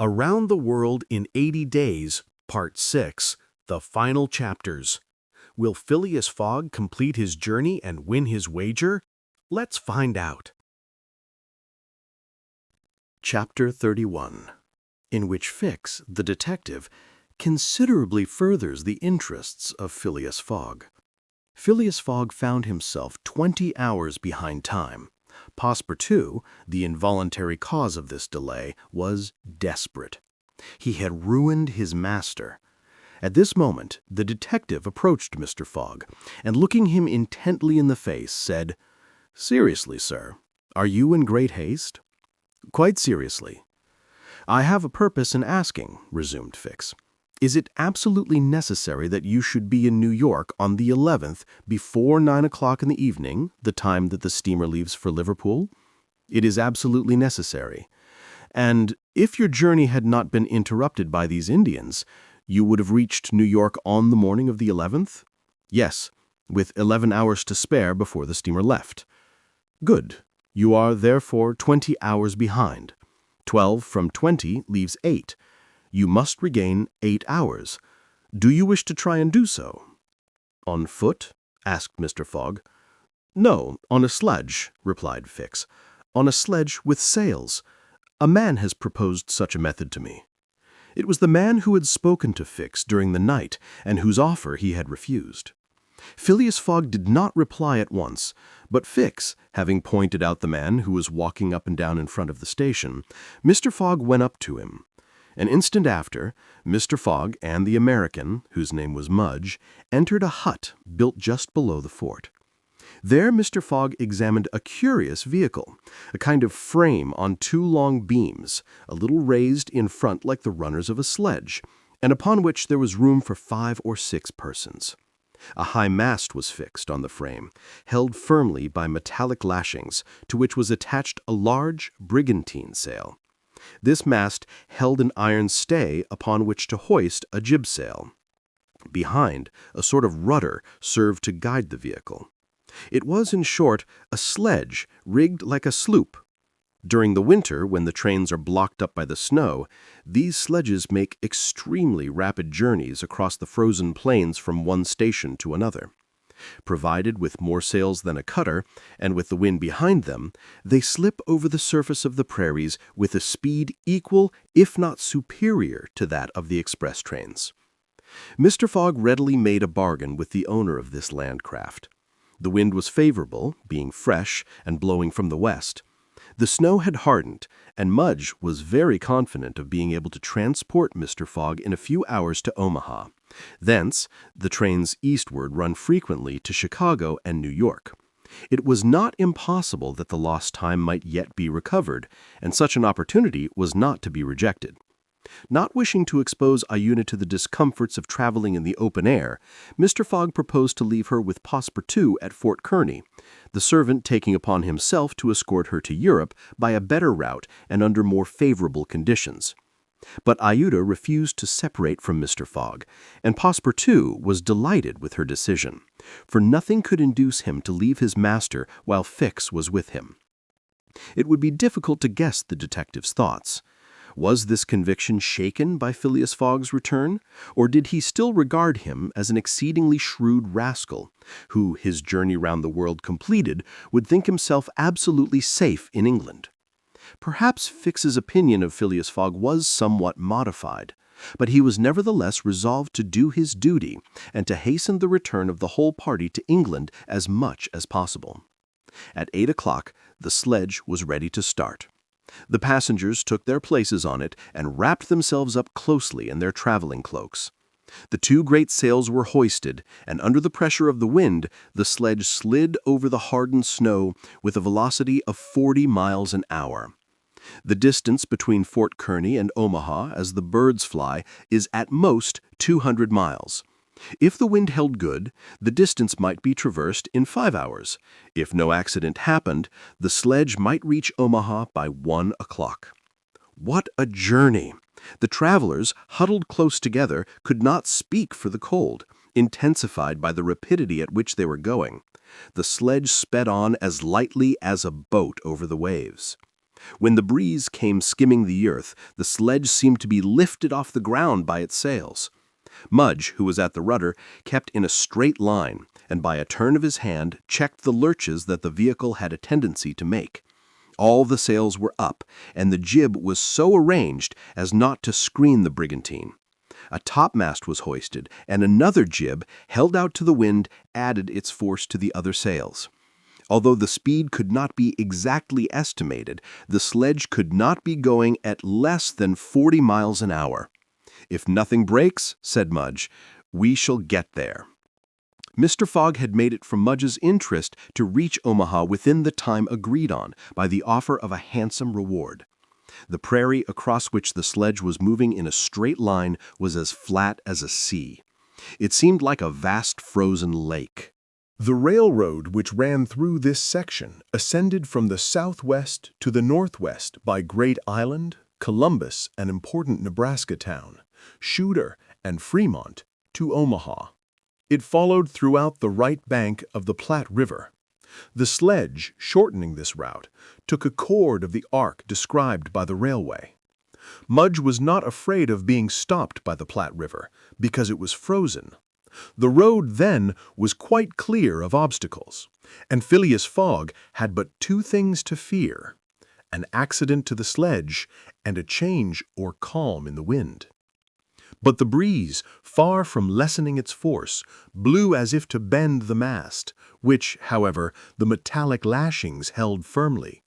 Around the World in 80 Days, Part 6, The Final Chapters. Will Phileas Fogg complete his journey and win his wager? Let's find out. Chapter 31, in which Fix, the detective, considerably furthers the interests of Phileas Fogg. Phileas Fogg found himself 20 hours behind time. Passepartout, the involuntary cause of this delay, was desperate. He had ruined his master. At this moment, the detective approached Mr. Fogg, and looking him intently in the face, said, "Seriously, sir, are you in great haste?" "Quite seriously." "I have a purpose in asking," resumed Fix. "Is it absolutely necessary that you should be in New York on the 11th before 9 o'clock in the evening, the time that the steamer leaves for Liverpool?" "It is absolutely necessary." "And if your journey had not been interrupted by these Indians, you would have reached New York on the morning of the 11th?" "Yes, with 11 hours to spare before the steamer left." "Good. You are therefore 20 hours behind. 12 from 20 leaves 8. You must regain 8 hours. Do you wish to try and do so?" "On foot?" asked Mr. Fogg. "No, on a sledge," replied Fix. "On a sledge with sails. A man has proposed such a method to me." It was the man who had spoken to Fix during the night and whose offer he had refused. Phileas Fogg did not reply at once, but Fix, having pointed out the man who was walking up and down in front of the station, Mr. Fogg went up to him. An instant after, Mr. Fogg and the American, whose name was Mudge, entered a hut built just below the fort. There Mr. Fogg examined a curious vehicle, a kind of frame on 2 long beams, a little raised in front like the runners of a sledge, and upon which there was room for 5 or 6 persons. A high mast was fixed on the frame, held firmly by metallic lashings, to which was attached a large brigantine sail. This mast held an iron stay upon which to hoist a jibsail. Behind, a sort of rudder served to guide the vehicle. It was, in short, a sledge rigged like a sloop. During the winter, when the trains are blocked up by the snow, these sledges make extremely rapid journeys across the frozen plains from one station to another. Provided with more sails than a cutter, and with the wind behind them, they slip over the surface of the prairies with a speed equal, if not superior, to that of the express trains. Mr. Fogg readily made a bargain with the owner of this land craft. The wind was favorable, being fresh and blowing from the west. The snow had hardened, and Mudge was very confident of being able to transport Mr. Fogg in a few hours to Omaha. Thence, the trains eastward run frequently to Chicago and New York. It was not impossible that the lost time might yet be recovered, and such an opportunity was not to be rejected. Not wishing to expose Iuna to the discomforts of traveling in the open air, Mr. Fogg proposed to leave her with Passepartout at Fort Kearny, the servant taking upon himself to escort her to Europe by a better route and under more favorable conditions. But Iuta refused to separate from Mr. Fogg, and Passepartout was delighted with her decision, for nothing could induce him to leave his master while Fix was with him. It would be difficult to guess the detective's thoughts. Was this conviction shaken by Phileas Fogg's return, or did he still regard him as an exceedingly shrewd rascal, who, his journey round the world completed, would think himself absolutely safe in England? Perhaps Fix's opinion of Phileas Fogg was somewhat modified, but he was nevertheless resolved to do his duty and to hasten the return of the whole party to England as much as possible. At 8 o'clock, the sledge was ready to start. The passengers took their places on it and wrapped themselves up closely in their traveling cloaks. The 2 great sails were hoisted, and under the pressure of the wind, the sledge slid over the hardened snow with a velocity of 40 miles an hour. The distance between Fort Kearny and Omaha, as the birds fly, is at most 200 miles. If the wind held good, the distance might be traversed in 5 hours. If no accident happened, the sledge might reach Omaha by 1 o'clock. What a journey! The travelers, huddled close together, could not speak for the cold, intensified by the rapidity at which they were going. The sledge sped on as lightly as a boat over the waves. When the breeze came skimming the earth, the sledge seemed to be lifted off the ground by its sails. Mudge, who was at the rudder, kept in a straight line, and by a turn of his hand checked the lurches that the vehicle had a tendency to make. All the sails were up, and the jib was so arranged as not to screen the brigantine. A topmast was hoisted, and another jib, held out to the wind, added its force to the other sails. Although the speed could not be exactly estimated, the sledge could not be going at less than 40 miles an hour. "If nothing breaks," said Mudge, "we shall get there." Mr. Fogg had made it from Mudge's interest to reach Omaha within the time agreed on by the offer of a handsome reward. The prairie across which the sledge was moving in a straight line was as flat as a sea. It seemed like a vast frozen lake. The railroad which ran through this section ascended from the southwest to the northwest by Great Island, Columbus, an important Nebraska town, Shooter, and Fremont, to Omaha. It followed throughout the right bank of the Platte River. The sledge, shortening this route, took a chord of the arc described by the railway. Mudge was not afraid of being stopped by the Platte River because it was frozen. The road then was quite clear of obstacles, and Phileas Fogg had but two things to fear: an accident to the sledge and a change or calm in the wind. But the breeze, far from lessening its force, blew as if to bend the mast, which, however, the metallic lashings held firmly.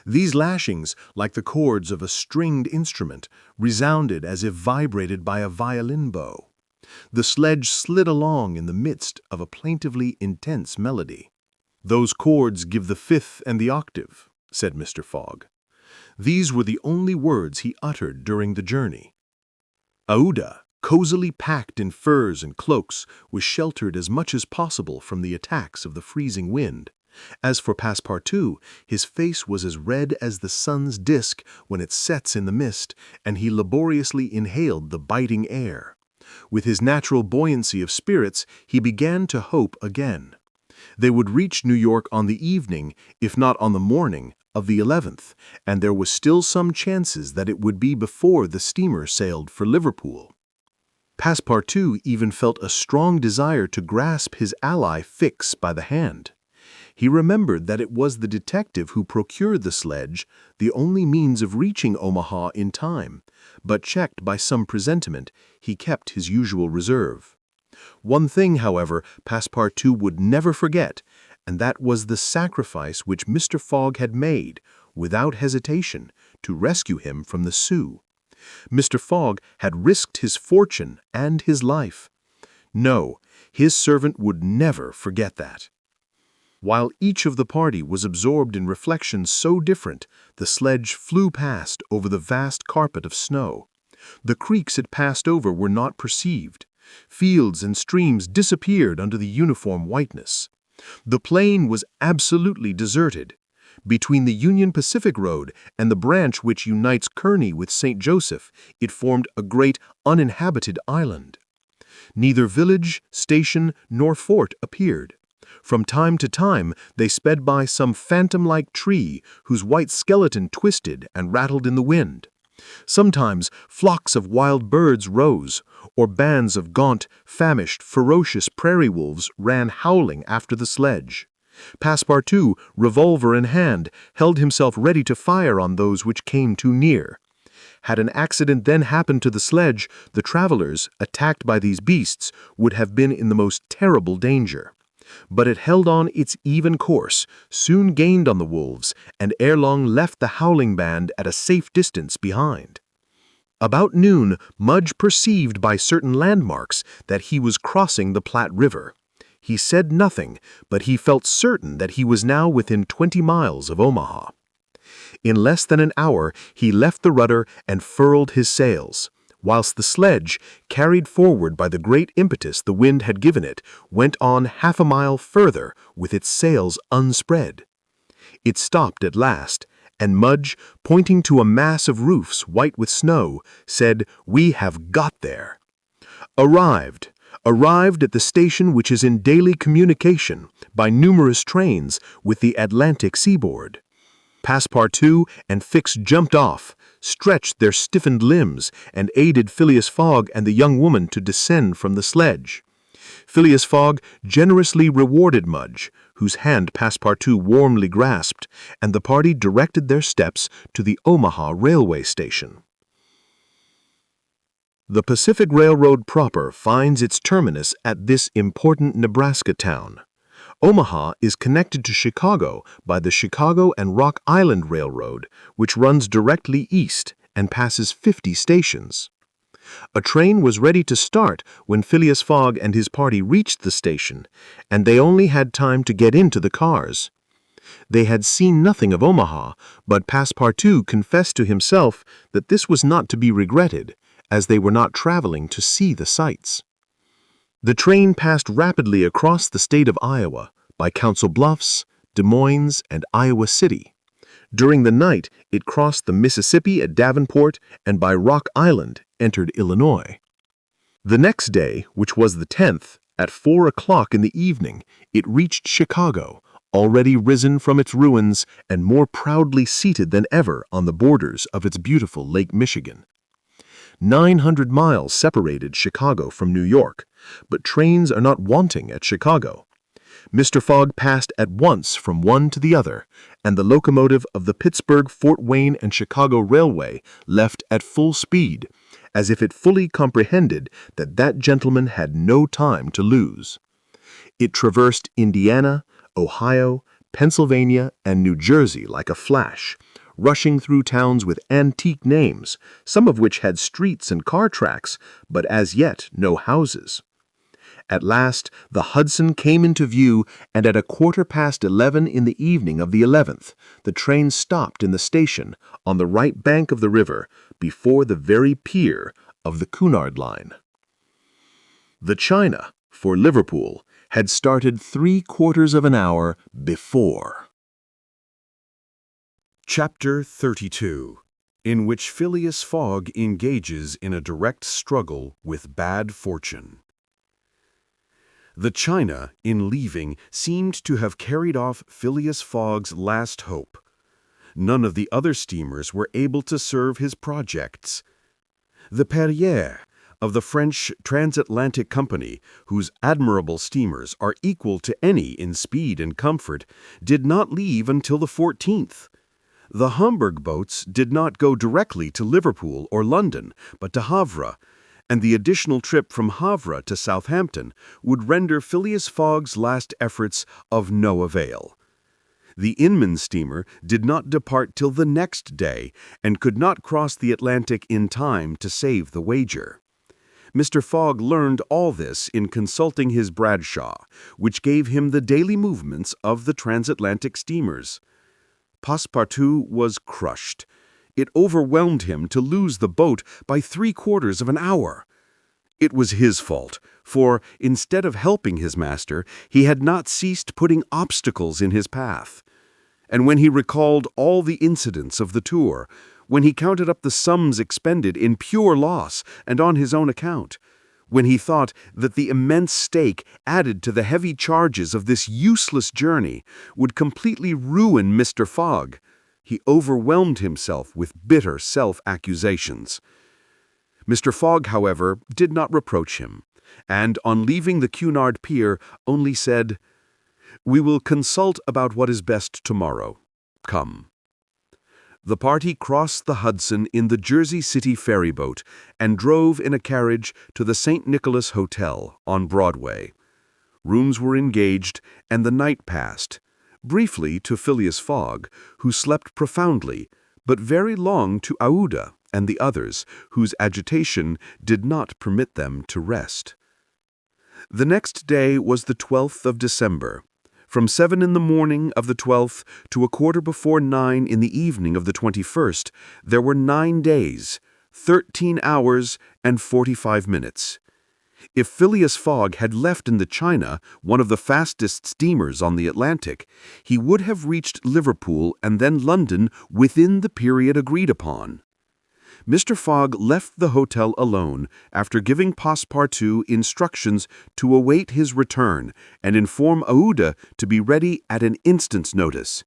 These lashings, like the chords of a stringed instrument, resounded as if vibrated by a violin bow. The sledge slid along in the midst of a plaintively intense melody. "Those chords give the fifth and the octave," said Mr. Fogg. These were the only words he uttered during the journey. Aouda, cozily packed in furs and cloaks, was sheltered as much as possible from the attacks of the freezing wind. As for Passepartout, his face was as red as the sun's disk when it sets in the mist, and he laboriously inhaled the biting air. With his natural buoyancy of spirits, he began to hope again. They would reach New York on the evening, if not on the morning, of the 11th, and there was still some chances that it would be before the steamer sailed for Liverpool. Passepartout even felt a strong desire to grasp his ally Fix by the hand. He remembered that it was the detective who procured the sledge, the only means of reaching Omaha in time, but checked by some presentiment, he kept his usual reserve. One thing, however, Passepartout would never forget, and that was the sacrifice which Mr. Fogg had made, without hesitation, to rescue him from the Sioux. Mr. Fogg had risked his fortune and his life. No, his servant would never forget that. While each of the party was absorbed in reflections so different, the sledge flew past over the vast carpet of snow. The creeks it passed over were not perceived. Fields and streams disappeared under the uniform whiteness. The plain was absolutely deserted. Between the Union Pacific Road and the branch which unites Kearney with St. Joseph, it formed a great uninhabited island. Neither village, station, nor fort appeared. From time to time, they sped by some phantom-like tree whose white skeleton twisted and rattled in the wind. Sometimes flocks of wild birds rose, or bands of gaunt, famished, ferocious prairie wolves ran howling after the sledge. Passepartout, revolver in hand, held himself ready to fire on those which came too near. Had an accident then happened to the sledge, the travelers, attacked by these beasts, would have been in the most terrible danger. But it held on its even course, soon gained on the wolves, and ere long left the howling band at a safe distance behind. About noon, Mudge perceived by certain landmarks that he was crossing the Platte River. He said nothing, but he felt certain that he was now within 20 miles of Omaha. In less than an hour, he left the rudder and furled his sails, whilst the sledge, carried forward by the great impetus the wind had given it, went on half a mile further with its sails unspread. It stopped at last, and Mudge, pointing to a mass of roofs white with snow, said, "We have got there." Arrived at the station which is in daily communication, by numerous trains, with the Atlantic seaboard. Passepartout and Fix jumped off, stretched their stiffened limbs, and aided Phileas Fogg and the young woman to descend from the sledge. Phileas Fogg generously rewarded Mudge, whose hand Passepartout warmly grasped, and the party directed their steps to the Omaha railway station. The Pacific Railroad proper finds its terminus at this important Nebraska town. Omaha is connected to Chicago by the Chicago and Rock Island Railroad, which runs directly east and passes 50 stations. A train was ready to start when Phileas Fogg and his party reached the station, and they only had time to get into the cars. They had seen nothing of Omaha, but Passepartout confessed to himself that this was not to be regretted, as they were not traveling to see the sights. The train passed rapidly across the state of Iowa, by Council Bluffs, Des Moines, and Iowa City. During the night, it crossed the Mississippi at Davenport and by Rock Island entered Illinois. The next day, which was the 10th, at 4 o'clock in the evening, it reached Chicago, already risen from its ruins and more proudly seated than ever on the borders of its beautiful Lake Michigan. 900 miles separated Chicago from New York, but trains are not wanting at Chicago. Mr. Fogg passed at once from one to the other, and the locomotive of the Pittsburgh, Fort Wayne, and Chicago Railway left at full speed, as if it fully comprehended that that gentleman had no time to lose. It traversed Indiana, Ohio, Pennsylvania, and New Jersey like a flash, rushing through towns with antique names, some of which had streets and car tracks, but as yet no houses. At last, the Hudson came into view, and at 11:15 in the evening of the 11th, the train stopped in the station, on the right bank of the river, before the very pier of the Cunard Line. The China, for Liverpool, had started 3/4 of an hour before. Chapter 32, in which Phileas Fogg engages in a direct struggle with bad fortune. The China, in leaving, seemed to have carried off Phileas Fogg's last hope. None of the other steamers were able to serve his projects. The Perrier, of the French Transatlantic Company, whose admirable steamers are equal to any in speed and comfort, did not leave until the 14th. The Hamburg boats did not go directly to Liverpool or London, but to Havre, and the additional trip from Havre to Southampton would render Phileas Fogg's last efforts of no avail. The Inman steamer did not depart till the next day, and could not cross the Atlantic in time to save the wager. Mr. Fogg learned all this in consulting his Bradshaw, which gave him the daily movements of the transatlantic steamers. Passepartout was crushed. It overwhelmed him to lose the boat by 3/4 of an hour. It was his fault, for, instead of helping his master, he had not ceased putting obstacles in his path. And when he recalled all the incidents of the tour, when he counted up the sums expended in pure loss and on his own account, when he thought that the immense stake added to the heavy charges of this useless journey would completely ruin Mr. Fogg, he overwhelmed himself with bitter self-accusations. Mr. Fogg, however, did not reproach him, and on leaving the Cunard pier only said, "We will consult about what is best tomorrow. Come." The party crossed the Hudson in the Jersey City ferryboat and drove in a carriage to the St. Nicholas Hotel on Broadway. Rooms were engaged, and the night passed, briefly to Phileas Fogg, who slept profoundly, but very long to Aouda and the others, whose agitation did not permit them to rest. The next day was the 12th of December. From 7 in the morning of the 12th to 9:15 in the evening of the 21st, there were 9 days, 13 hours, and 45 minutes. If Phileas Fogg had left in the China, one of the fastest steamers on the Atlantic, he would have reached Liverpool and then London within the period agreed upon. Mr. Fogg left the hotel alone after giving Passepartout instructions to await his return and inform Aouda to be ready at an instant's notice.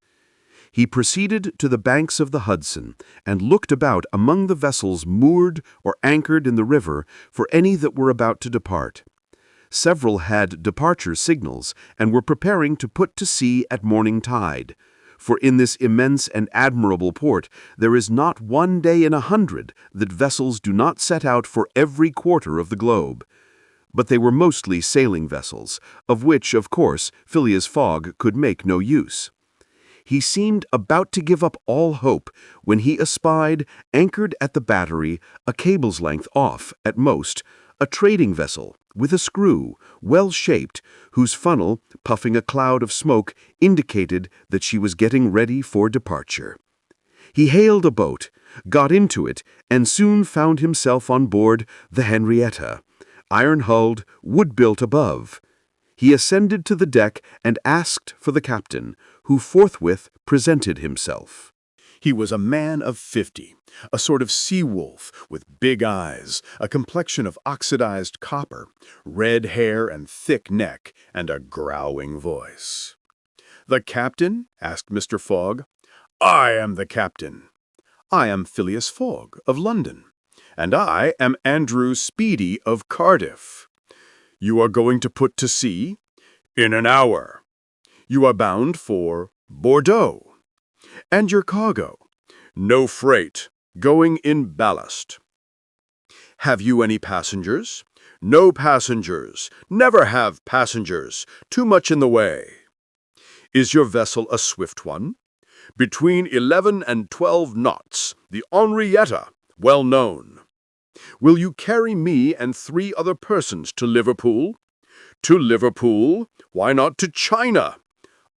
He proceeded to the banks of the Hudson and looked about among the vessels moored or anchored in the river for any that were about to depart. Several had departure signals and were preparing to put to sea at morning tide, for in this immense and admirable port there is not one day in 100 that vessels do not set out for every quarter of the globe. But they were mostly sailing vessels, of which, of course, Phileas Fogg could make no use. He seemed about to give up all hope when he espied, anchored at the battery, a cable's length off, at most, a trading vessel with a screw, well-shaped, whose funnel, puffing a cloud of smoke, indicated that she was getting ready for departure. He hailed a boat, got into it, and soon found himself on board the Henrietta, iron-hulled, wood-built above. He ascended to the deck and asked for the captain, who forthwith presented himself. He was a man of 50, a sort of sea-wolf with big eyes, a complexion of oxidized copper, red hair and thick neck, and a growling voice. "The captain?" asked Mr. Fogg. "I am the captain." "I am Phileas Fogg of London." "And I am Andrew Speedy of Cardiff." "You are going to put to sea?" "In an hour." "You are bound for Bordeaux." "And your cargo?" "No freight. Going in ballast." "Have you any passengers?" "No passengers. Never have passengers. Too much in the way." "Is your vessel a swift one?" "Between 11 and 12 knots. The Henrietta, well known." "Will you carry me and 3 other persons to Liverpool?" "To Liverpool? Why not to China?"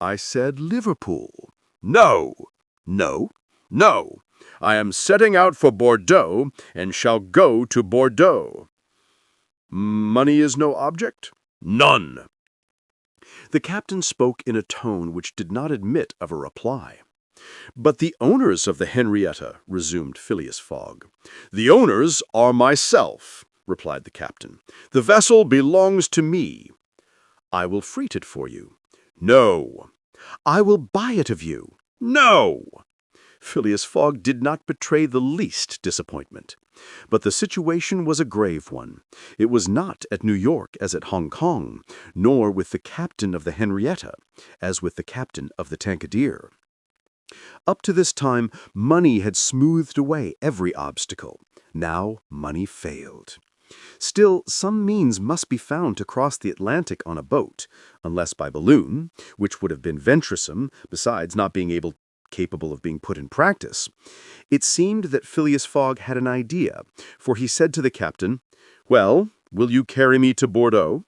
"I said Liverpool." "No." "No?" "No. I am setting out for Bordeaux and shall go to Bordeaux." "Money is no object?" "None." The captain spoke in a tone which did not admit of a reply. "But the owners of the Henrietta," resumed Phileas Fogg. "The owners are myself," replied the captain. "The vessel belongs to me." "I will freight it for you." "No." "I will buy it of you." "No." Phileas Fogg did not betray the least disappointment. But the situation was a grave one. It was not at New York as at Hong Kong, nor with the captain of the Henrietta as with the captain of the Tankadere. Up to this time, money had smoothed away every obstacle. Now money failed. Still, some means must be found to cross the Atlantic on a boat, unless by balloon, which would have been venturesome, besides not being capable of being put in practice. It seemed that Phileas Fogg had an idea, for he said to the captain, "Well, will you carry me to Bordeaux?"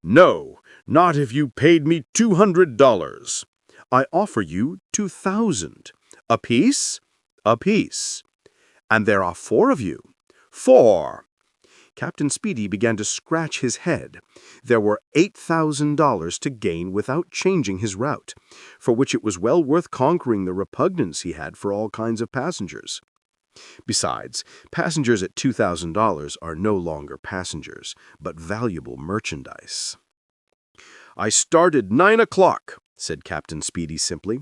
"No, not if you paid me $200. "I offer you 2,000. "A piece?" "A piece." "And there are 4 of you?" "4." Captain Speedy began to scratch his head. There were $8,000 to gain without changing his route, for which it was well worth conquering the repugnance he had for all kinds of passengers. Besides, passengers at $2,000 are no longer passengers, but valuable merchandise. "I start at 9 o'clock, said Captain Speedy simply.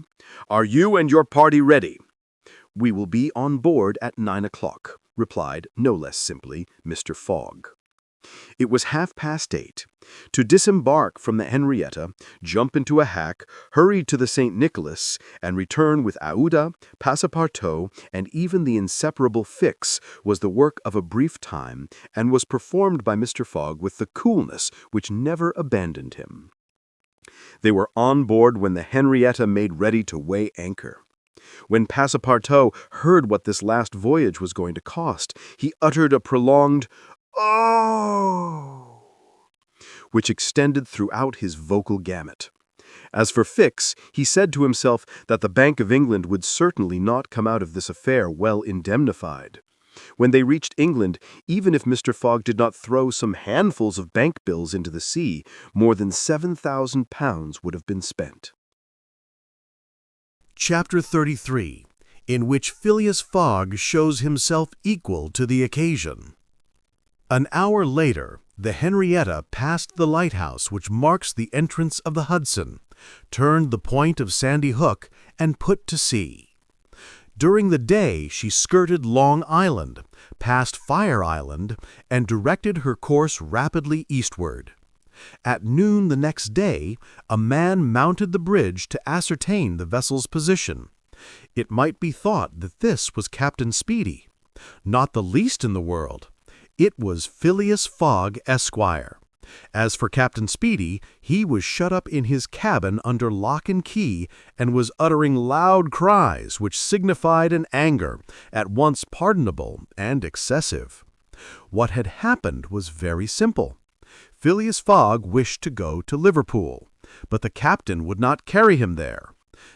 "Are you and your party ready?" "We will be on board at 9 o'clock, replied, no less simply, Mr. Fogg. It was 8:30. To disembark from the Henrietta, jump into a hack, hurry to the St. Nicholas, and return with Aouda, Passepartout, and even the inseparable Fix was the work of a brief time, and was performed by Mr. Fogg with the coolness which never abandoned him. They were on board when the Henrietta made ready to weigh anchor. When Passepartout heard what this last voyage was going to cost, he uttered a prolonged "Oh!" which extended throughout his vocal gamut. As for Fix, he said to himself that the Bank of England would certainly not come out of this affair well indemnified. When they reached England, even if Mr. Fogg did not throw some handfuls of bank bills into the sea, more than £7,000 would have been spent. Chapter 33, in which Phileas Fogg shows himself equal to the occasion. An hour later, the Henrietta passed the lighthouse which marks the entrance of the Hudson, turned the point of Sandy Hook, and put to sea. During the day, she skirted Long Island, passed Fire Island, and directed her course rapidly eastward. At noon the next day, a man mounted the bridge to ascertain the vessel's position. It might be thought that this was Captain Speedy. Not the least in the world. It was Phileas Fogg, Esquire. As for Captain Speedy, he was shut up in his cabin under lock and key, and was uttering loud cries which signified an anger, at once pardonable and excessive. What had happened was very simple. Phileas Fogg wished to go to Liverpool, but the captain would not carry him there.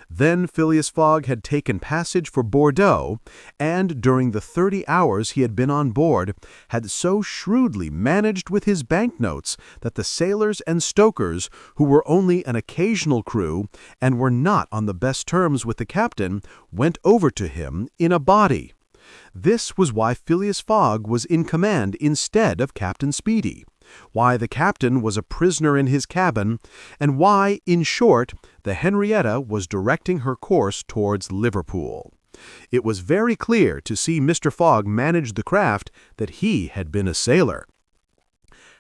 Then Phileas Fogg had taken passage for Bordeaux, and during the 30 hours he had been on board, had so shrewdly managed with his banknotes that the sailors and stokers, who were only an occasional crew, and were not on the best terms with the captain, went over to him in a body. This was why Phileas Fogg was in command instead of Captain Speedy, why the captain was a prisoner in his cabin, and why, in short, the Henrietta was directing her course towards Liverpool. It was very clear to see Mr. Fogg manage the craft that he had been a sailor.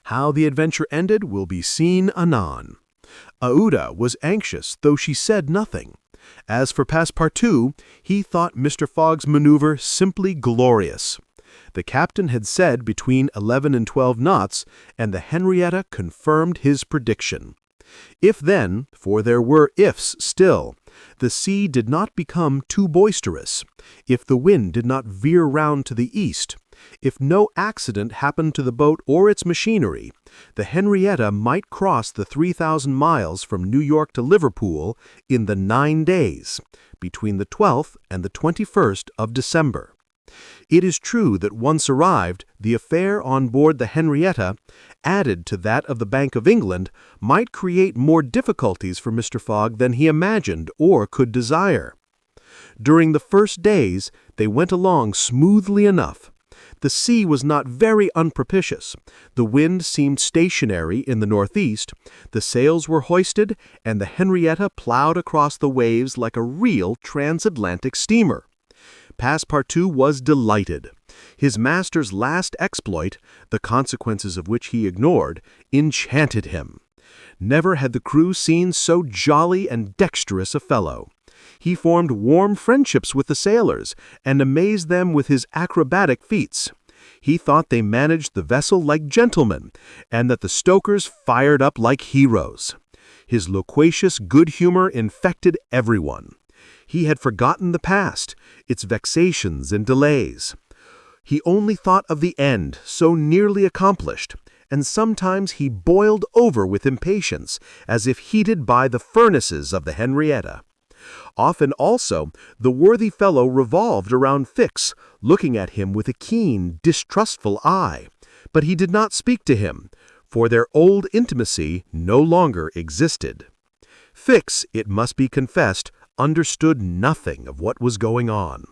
How the adventure ended will be seen anon. Aouda was anxious, though she said nothing. As for Passepartout, he thought Mr. Fogg's maneuver simply glorious. The captain had said between 11 and 12 knots, and the Henrietta confirmed his prediction. If then, for there were ifs still, the sea did not become too boisterous, if the wind did not veer round to the east, if no accident happened to the boat or its machinery, the Henrietta might cross the 3,000 miles from New York to Liverpool in the 9 days, between the 12th and the 21st of December. It is true that once arrived, the affair on board the Henrietta, added to that of the Bank of England, might create more difficulties for Mr. Fogg than he imagined or could desire. During the first days, they went along smoothly enough. The sea was not very unpropitious. The wind seemed stationary in the northeast, the sails were hoisted, and the Henrietta plowed across the waves like a real transatlantic steamer. Passepartout was delighted. His master's last exploit, the consequences of which he ignored, enchanted him. Never had the crew seen so jolly and dexterous a fellow. He formed warm friendships with the sailors, and amazed them with his acrobatic feats. He thought they managed the vessel like gentlemen, and that the stokers fired up like heroes. His loquacious good humor infected everyone. He had forgotten the past, its vexations and delays. He only thought of the end, so nearly accomplished, and sometimes he boiled over with impatience, as if heated by the furnaces of the Henrietta. Often also the worthy fellow revolved around Fix, looking at him with a keen, distrustful eye, but he did not speak to him, for their old intimacy no longer existed. Fix, it must be confessed, understood nothing of what was going on.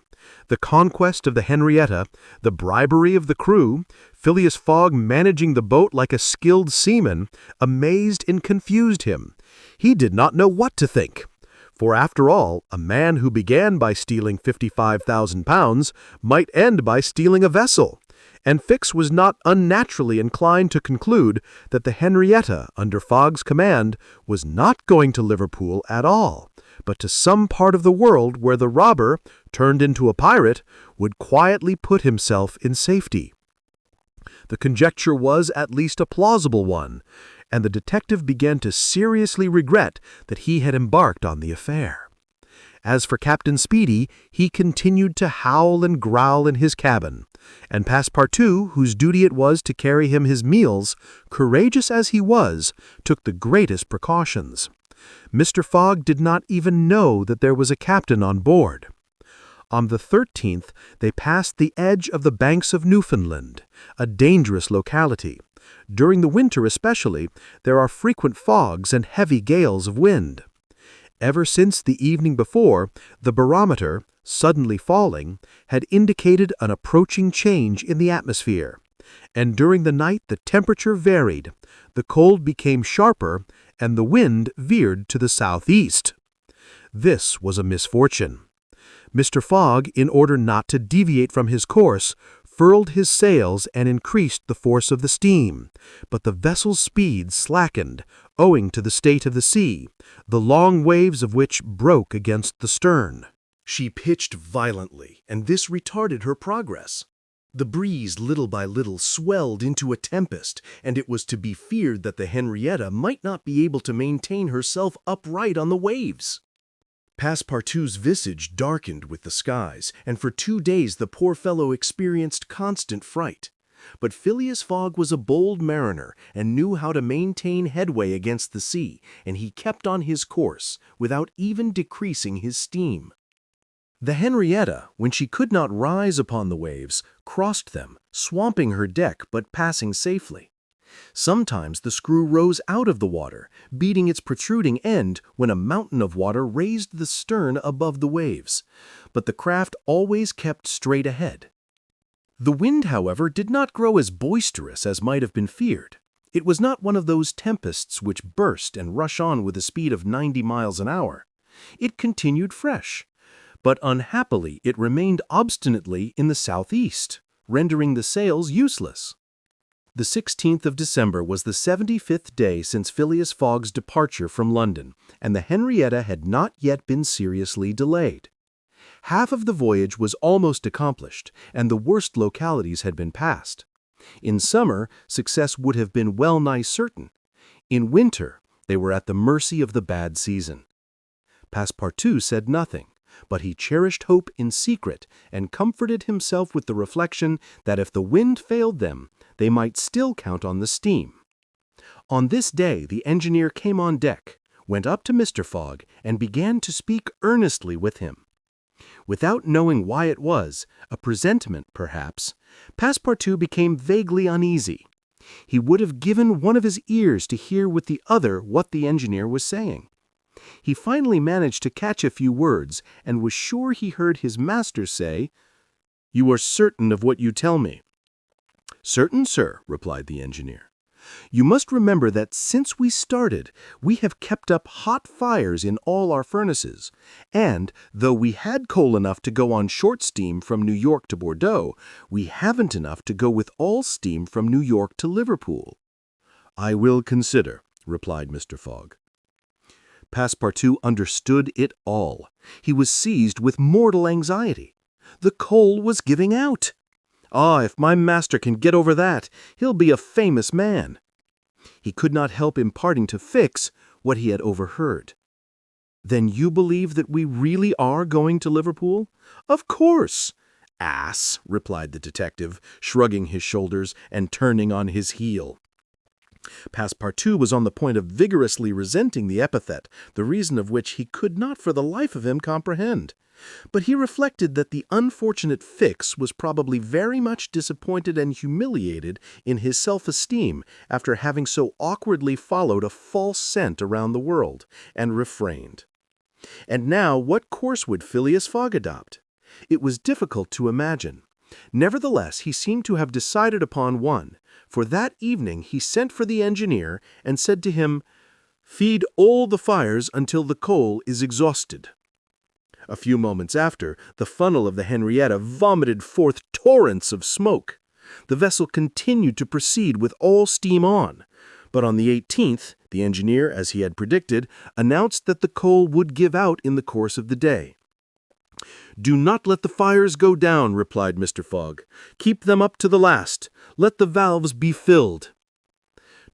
The conquest of the Henrietta, the bribery of the crew, Phileas Fogg managing the boat like a skilled seaman, amazed and confused him. He did not know what to think. For after all, a man who began by stealing £55,000 might end by stealing a vessel, and Fix was not unnaturally inclined to conclude that the Henrietta, under Fogg's command, was not going to Liverpool at all, but to some part of the world where the robber, turned into a pirate, would quietly put himself in safety. The conjecture was at least a plausible one, and the detective began to seriously regret that he had embarked on the affair. As for Captain Speedy, he continued to howl and growl in his cabin, and Passepartout, whose duty it was to carry him his meals, courageous as he was, took the greatest precautions. Mr. Fogg did not even know that there was a captain on board. On the 13th, they passed the edge of the banks of Newfoundland, a dangerous locality. During the winter especially, there are frequent fogs and heavy gales of wind. Ever since the evening before, the barometer, suddenly falling, had indicated an approaching change in the atmosphere, and during the night the temperature varied. The cold became sharper, and the wind veered to the southeast. This was a misfortune. Mr. Fogg, in order not to deviate from his course, furled his sails and increased the force of the steam, but the vessel's speed slackened, owing to the state of the sea, the long waves of which broke against the stern. She pitched violently, and this retarded her progress. The breeze little by little swelled into a tempest, and it was to be feared that the Henrietta might not be able to maintain herself upright on the waves. Passepartout's visage darkened with the skies, and for 2 days the poor fellow experienced constant fright. But Phileas Fogg was a bold mariner and knew how to maintain headway against the sea, and he kept on his course without even decreasing his steam. The Henrietta, when she could not rise upon the waves, crossed them, swamping her deck but passing safely. Sometimes the screw rose out of the water, beating its protruding end when a mountain of water raised the stern above the waves, but the craft always kept straight ahead. The wind, however, did not grow as boisterous as might have been feared. It was not one of those tempests which burst and rush on with a speed of 90 miles an hour. It continued fresh, but unhappily it remained obstinately in the southeast, rendering the sails useless. The 16th of December was the 75th day since Phileas Fogg's departure from London, and the Henrietta had not yet been seriously delayed. Half of the voyage was almost accomplished, and the worst localities had been passed. In summer, success would have been well nigh certain. In winter, they were at the mercy of the bad season. Passepartout said nothing, but he cherished hope in secret and comforted himself with the reflection that if the wind failed them, they might still count on the steam. On this day the engineer came on deck, went up to Mr. Fogg, and began to speak earnestly with him. Without knowing why it was, a presentiment perhaps, Passepartout became vaguely uneasy. He would have given one of his ears to hear with the other what the engineer was saying. He finally managed to catch a few words, and was sure he heard his master say, "You are certain of what you tell me?" "Certain, sir," replied the engineer. "You must remember that since we started, we have kept up hot fires in all our furnaces, and, though we had coal enough to go on short steam from New York to Bordeaux, we haven't enough to go with all steam from New York to Liverpool." "I will consider," replied Mr. Fogg. Passepartout understood it all. He was seized with mortal anxiety. The coal was giving out. "Ah, if my master can get over that, he'll be a famous man." He could not help imparting to Fix what he had overheard. "Then you believe that we really are going to Liverpool?" "Of course." "Ass," replied the detective, shrugging his shoulders and turning on his heel. Passepartout was on the point of vigorously resenting the epithet, the reason of which he could not for the life of him comprehend. But he reflected that the unfortunate Fix was probably very much disappointed and humiliated in his self-esteem after having so awkwardly followed a false scent around the world, and refrained. And now what course would Phileas Fogg adopt? It was difficult to imagine. Nevertheless, he seemed to have decided upon one, for that evening he sent for the engineer and said to him, "Feed all the fires until the coal is exhausted." A few moments after, the funnel of the Henrietta vomited forth torrents of smoke. The vessel continued to proceed with all steam on, but on the 18th, the engineer, as he had predicted, announced that the coal would give out in the course of the day. "Do not let the fires go down," replied Mr. Fogg. "Keep them up to the last. Let the valves be filled."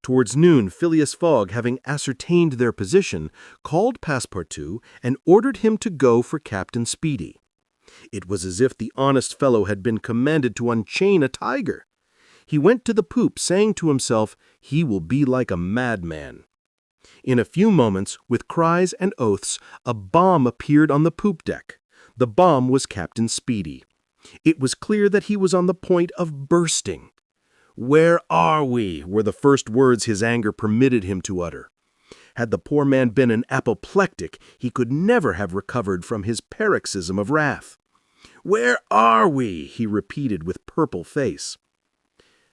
Towards noon, Phileas Fogg, having ascertained their position, called Passepartout and ordered him to go for Captain Speedy. It was as if the honest fellow had been commanded to unchain a tiger. He went to the poop, saying to himself, "He will be like a madman." In a few moments, with cries and oaths, a bomb appeared on the poop deck. The bomb was Captain Speedy. It was clear that he was on the point of bursting. "Where are we?" were the first words his anger permitted him to utter. Had the poor man been an apoplectic, he could never have recovered from his paroxysm of wrath. "Where are we?" he repeated with purple face.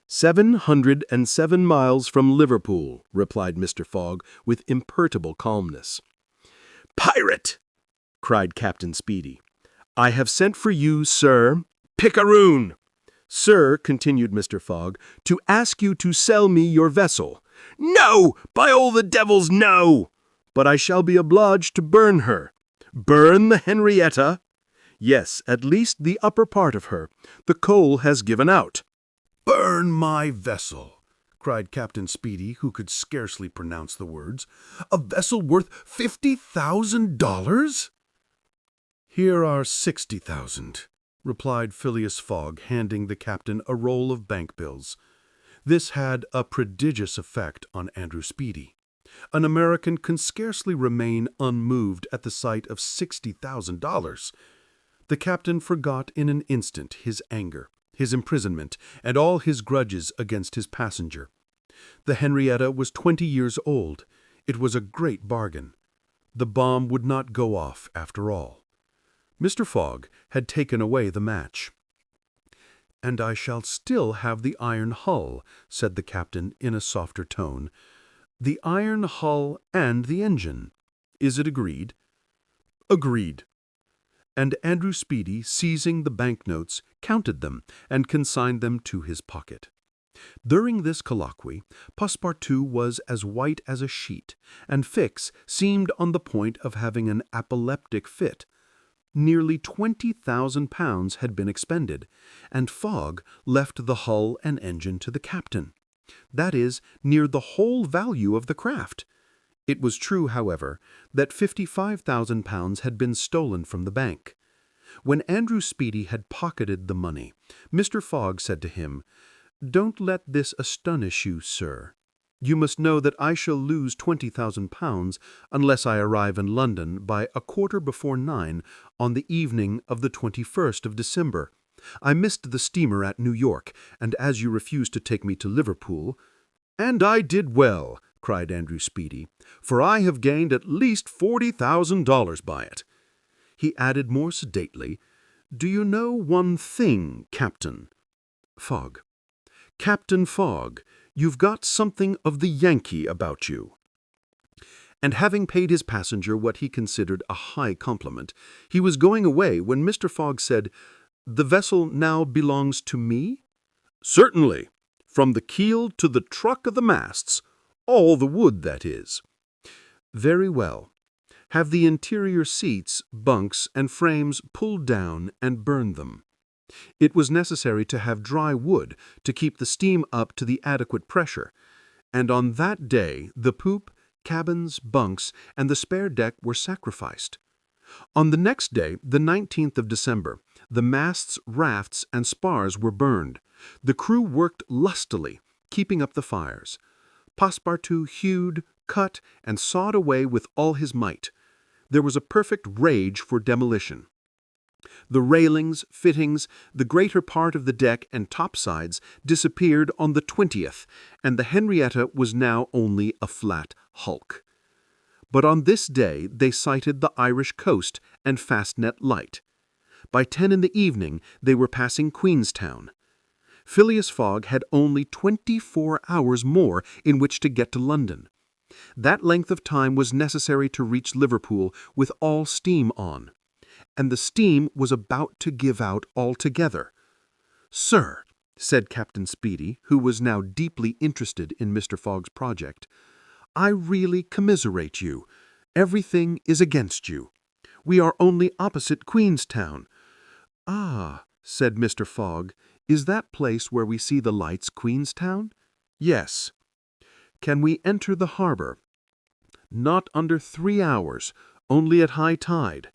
707 miles from Liverpool, replied Mr. Fogg with imperturbable calmness. Pirate! cried Captain Speedy. I have sent for you, sir, picaroon! Sir, continued Mr. Fogg, to ask you to sell me your vessel. No! By all the devils, no! But I shall be obliged to burn her. Burn the Henrietta? Yes, at least the upper part of her. The coal has given out. Burn my vessel, cried Captain Speedy, who could scarcely pronounce the words. A vessel worth $50,000? Here are 60,000, replied Phileas Fogg, handing the captain a roll of bank bills. This had a prodigious effect on Andrew Speedy. An American can scarcely remain unmoved at the sight of $60,000. The captain forgot in an instant his anger, his imprisonment, and all his grudges against his passenger. The Henrietta was 20 years old. It was a great bargain. The bomb would not go off after all. Mr. Fogg had taken away the match. "And I shall still have the iron hull," said the captain in a softer tone. "The iron hull and the engine. Is it agreed?" "Agreed." And Andrew Speedy, seizing the banknotes, counted them and consigned them to his pocket. During this colloquy, Passepartout was as white as a sheet, and Fix seemed on the point of having an apoplectic fit. Nearly £20,000 had been expended, and Fogg left the hull and engine to the captain. That is, near the whole value of the craft. It was true, however, that £55,000 had been stolen from the bank. When Andrew Speedy had pocketed the money, Mr. Fogg said to him, "Don't let this astonish you, sir. You must know that I shall lose £20,000 unless I arrive in London by 9:15 on the evening of the 21st of December. I missed the steamer at New York, and as you refused to take me to Liverpool—" "And I did well," cried Andrew Speedy, "for I have gained at least $40,000 by it." He added more sedately, "Do you know one thing, Captain Fogg? Captain Fogg, you've got something of the Yankee about you." And having paid his passenger what he considered a high compliment, he was going away when Mr. Fogg said, "The vessel now belongs to me?" "Certainly, from the keel to the truck of the masts. All the wood, that is." "Very well. Have the interior seats, bunks, and frames pulled down and burn them." It was necessary to have dry wood to keep the steam up to the adequate pressure, and on that day the poop, cabins, bunks, and the spare deck were sacrificed. On the next day, the 19th of December, the masts, rafts, and spars were burned. The crew worked lustily, keeping up the fires. Passepartout hewed, cut, and sawed away with all his might. There was a perfect rage for demolition. The railings, fittings, the greater part of the deck and topsides disappeared on the 20th, and the Henrietta was now only a flat hulk. But on this day they sighted the Irish coast and Fastnet Light. By 10 in the evening they were passing Queenstown. Phileas Fogg had only 24 hours more in which to get to London. That length of time was necessary to reach Liverpool with all steam on. And the steam was about to give out altogether. "Sir," said Captain Speedy, who was now deeply interested in Mr. Fogg's project, "I really commiserate you. Everything is against you. We are only opposite Queenstown." "Ah," said Mr. Fogg, "is that place where we see the lights Queenstown?" "Yes." "Can we enter the harbor?" "Not under 3 hours, only at high tide."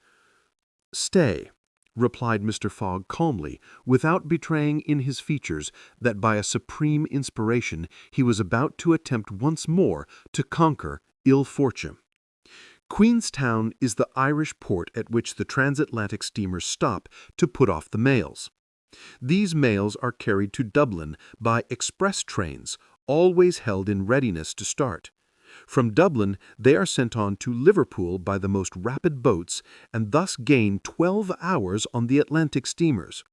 "Stay," replied Mr. Fogg calmly, without betraying in his features that by a supreme inspiration he was about to attempt once more to conquer ill fortune. "Queenstown is the Irish port at which the transatlantic steamers stop to put off the mails. These mails are carried to Dublin by express trains, always held in readiness to start. From Dublin they are sent on to Liverpool by the most rapid boats, and thus gain 12 hours on the Atlantic steamers.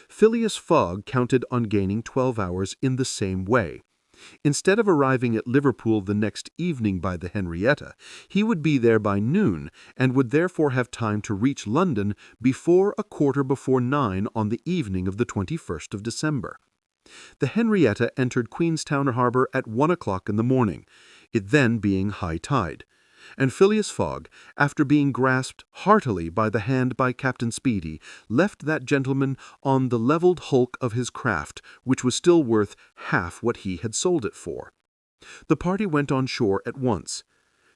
Phileas Fogg counted on gaining 12 hours in the same way. Instead of arriving at Liverpool the next evening by the Henrietta, he would be there by noon and would therefore have time to reach London before 9:15 on the evening of the 21st of December. The Henrietta entered Queenstown Harbour at 1 o'clock in the morning, it then being high tide, and Phileas Fogg, after being grasped heartily by the hand by Captain Speedy, left that gentleman on the levelled hulk of his craft, which was still worth half what he had sold it for. The party went on shore at once.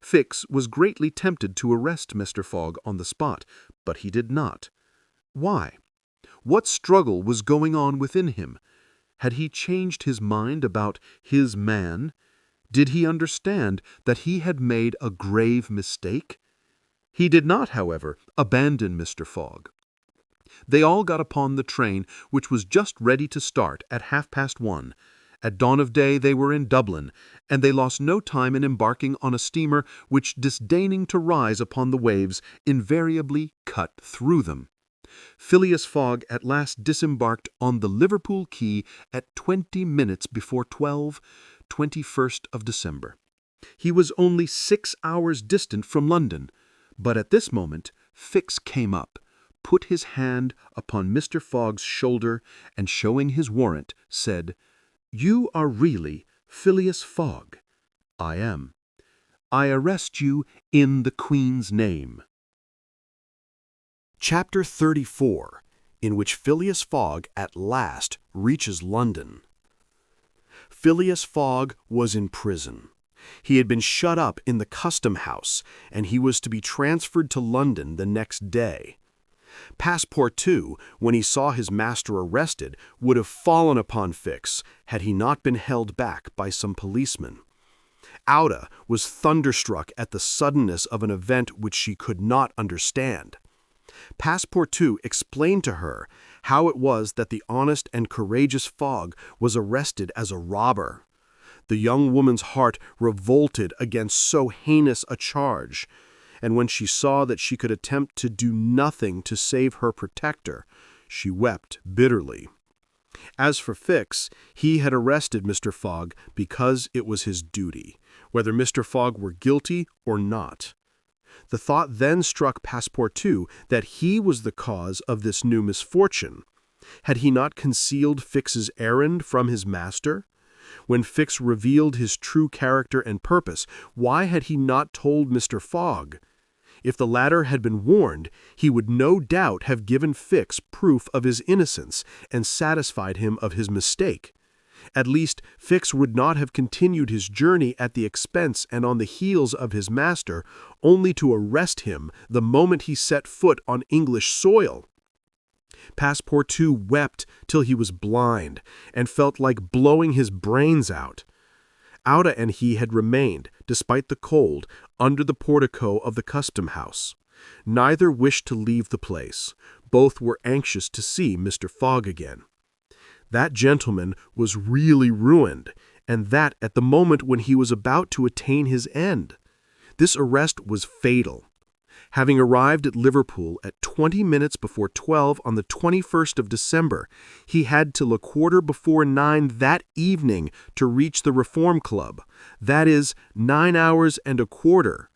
Fix was greatly tempted to arrest Mr. Fogg on the spot, but he did not. Why? What struggle was going on within him? Had he changed his mind about his man? Did he understand that he had made a grave mistake? He did not, however, abandon Mr. Fogg. They all got upon the train, which was just ready to start at 1:30. At dawn of day they were in Dublin, and they lost no time in embarking on a steamer which, disdaining to rise upon the waves, invariably cut through them. Phileas Fogg at last disembarked on the Liverpool quay at 20 minutes before 12, 21st of December. He was only 6 hours distant from London, but at this moment Fix came up, put his hand upon Mr. Fogg's shoulder, and showing his warrant, said, "You are really Phileas Fogg." "I am." "I arrest you in the Queen's name." Chapter 34, in which Phileas Fogg at last reaches London. Phileas Fogg was in prison. He had been shut up in the custom house, and he was to be transferred to London the next day. Passepartout, when he saw his master arrested, would have fallen upon Fix had he not been held back by some policemen. Auda was thunderstruck at the suddenness of an event which she could not understand. Passepartout explained to her how it was that the honest and courageous Fogg was arrested as a robber. The young woman's heart revolted against so heinous a charge, and when she saw that she could attempt to do nothing to save her protector, she wept bitterly. As for Fix, he had arrested Mr. Fogg because it was his duty, whether Mr. Fogg were guilty or not. The thought then struck Passepartout that he was the cause of this new misfortune. Had he not concealed Fix's errand from his master? When Fix revealed his true character and purpose, why had he not told Mr. Fogg? If the latter had been warned, he would no doubt have given Fix proof of his innocence and satisfied him of his mistake. At least, Fix would not have continued his journey at the expense and on the heels of his master, only to arrest him the moment he set foot on English soil. Passepartout wept till he was blind, and felt like blowing his brains out. Auda and he had remained, despite the cold, under the portico of the custom house. Neither wished to leave the place. Both were anxious to see Mr. Fogg again. That gentleman was really ruined, and that at the moment when he was about to attain his end. This arrest was fatal. Having arrived at Liverpool at 20 minutes before 12 on the 21st of December, he had till 9:15 that evening to reach the Reform Club, that is, 9 hours and a quarter.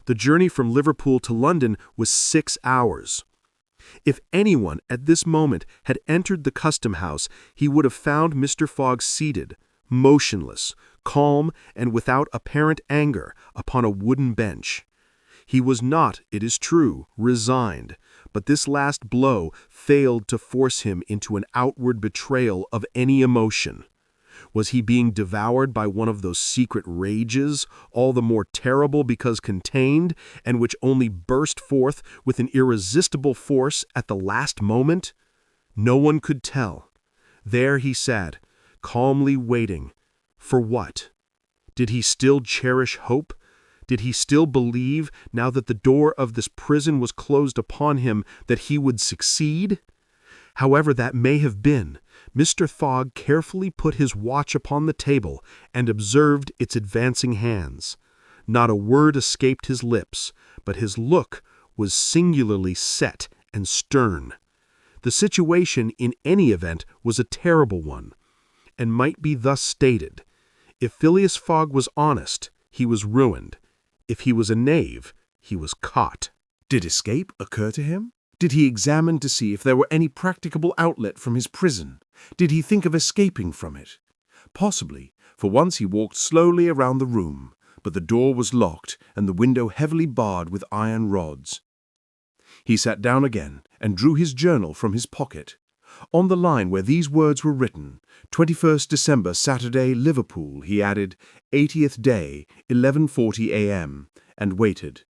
The journey from Liverpool to London was 6 hours. If anyone at this moment had entered the custom house, he would have found Mr. Fogg seated, motionless, calm, and without apparent anger, upon a wooden bench. He was not, it is true, resigned, but this last blow failed to force him into an outward betrayal of any emotion. Was he being devoured by one of those secret rages, all the more terrible because contained, and which only burst forth with an irresistible force at the last moment? No one could tell. There he sat, calmly waiting. For what? Did he still cherish hope? Did he still believe, now that the door of this prison was closed upon him, that he would succeed? However that may have been, Mr. Fogg carefully put his watch upon the table and observed its advancing hands. Not a word escaped his lips, but his look was singularly set and stern. The situation, in any event, was a terrible one, and might be thus stated. If Phileas Fogg was honest, he was ruined. If he was a knave, he was caught. Did escape occur to him? Did he examine to see if there were any practicable outlet from his prison? Did he think of escaping from it? Possibly, for once he walked slowly around the room, but the door was locked and the window heavily barred with iron rods. He sat down again and drew his journal from his pocket. On the line where these words were written, 21st December, Saturday, Liverpool, he added, 80th day, 11:40 a.m., and waited.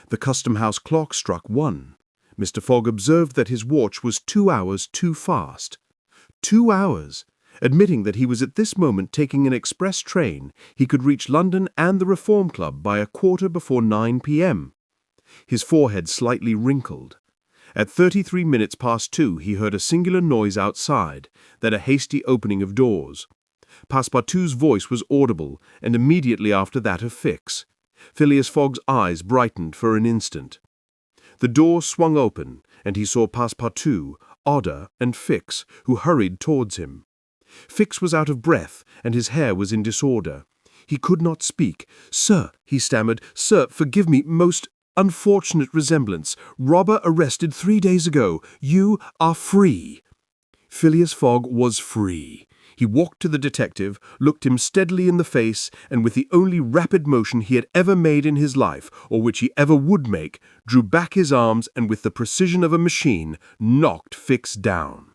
The custom-house clock struck 1. Mr. Fogg observed that his watch was 2 hours too fast. 2 hours! Admitting that he was at this moment taking an express train, he could reach London and the Reform Club by 9:15 p.m. His forehead slightly wrinkled. At 33 minutes past 2 he heard a singular noise outside, then a hasty opening of doors. Passepartout's voice was audible, and immediately after that of Fix. Phileas Fogg's eyes brightened for an instant. The door swung open, and he saw Passepartout, Otter, and Fix, who hurried towards him. Fix was out of breath, and his hair was in disorder. He could not speak. "Sir," he stammered, "sir, forgive me, most unfortunate resemblance. Robber arrested 3 days ago. You are free." Phileas Fogg was free. He walked to the detective, looked him steadily in the face, and with the only rapid motion he had ever made in his life, or which he ever would make, drew back his arms and with the precision of a machine knocked Fix down.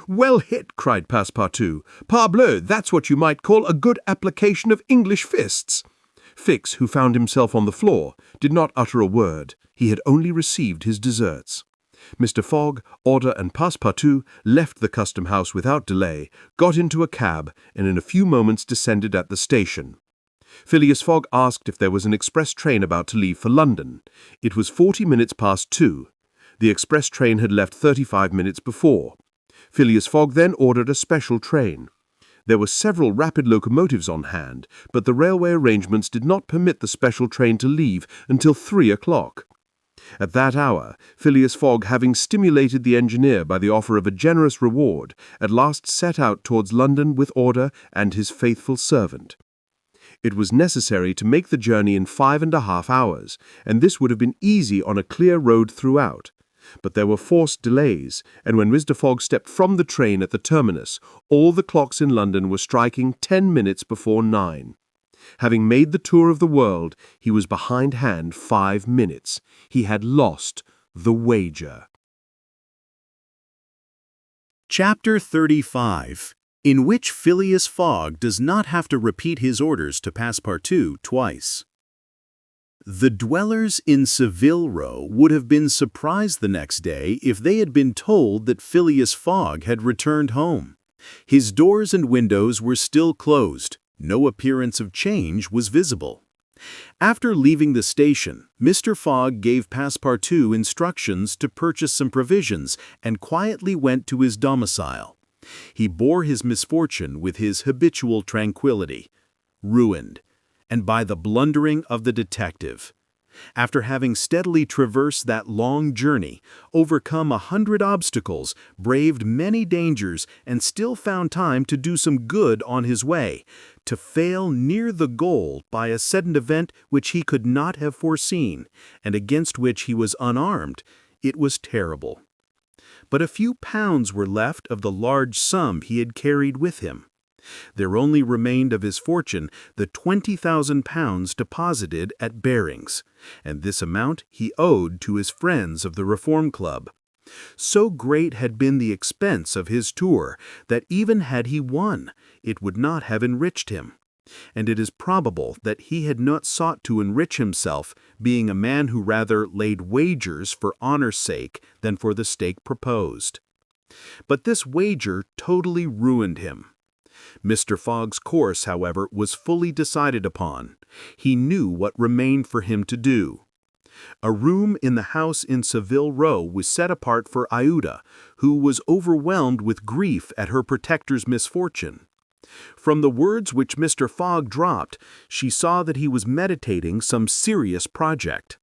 "Well hit!" cried Passepartout. "Parbleu, that's what you might call a good application of English fists." Fix, who found himself on the floor, did not utter a word. He had only received his deserts. Mr. Fogg, Otter, and Passepartout left the custom-house without delay, got into a cab, and in a few moments descended at the station. Phileas Fogg asked if there was an express train about to leave for London. It was 40 minutes past 2. The express train had left 35 minutes before. Phileas Fogg then ordered a special train. There were several rapid locomotives on hand, but the railway arrangements did not permit the special train to leave until 3 o'clock. At that hour, Phileas Fogg, having stimulated the engineer by the offer of a generous reward, at last set out towards London with Otter and his faithful servant. It was necessary to make the journey in 5½ hours, and this would have been easy on a clear road throughout. But there were forced delays, and when Mr. Fogg stepped from the train at the terminus, all the clocks in London were striking 10 minutes before 9. Having made the tour of the world, he was behindhand 5 minutes. He had lost the wager. Chapter 35, in which Phileas Fogg does not have to repeat his orders to Passepartout twice. The dwellers in Savile Row would have been surprised the next day if they had been told that Phileas Fogg had returned home. His doors and windows were still closed. No appearance of change was visible. After leaving the station, Mr. Fogg gave Passepartout instructions to purchase some provisions and quietly went to his domicile. He bore his misfortune with his habitual tranquility. Ruined, and by the blundering of the detective. After having steadily traversed that long journey, overcome 100 obstacles, braved many dangers, and still found time to do some good on his way, to fail near the goal by a sudden event which he could not have foreseen, and against which he was unarmed, it was terrible. But a few pounds were left of the large sum he had carried with him. There only remained of his fortune the £20,000 deposited at Barings, and this amount he owed to his friends of the Reform Club. So great had been the expense of his tour that even had he won, it would not have enriched him. And it is probable that he had not sought to enrich himself, being a man who rather laid wagers for honor's sake than for the stake proposed. But this wager totally ruined him. Mr. Fogg's course, however, was fully decided upon. He knew what remained for him to do. A room in the house in Savile Row was set apart for Aouda, who was overwhelmed with grief at her protector's misfortune. From the words which Mr. Fogg dropped, she saw that he was meditating some serious project.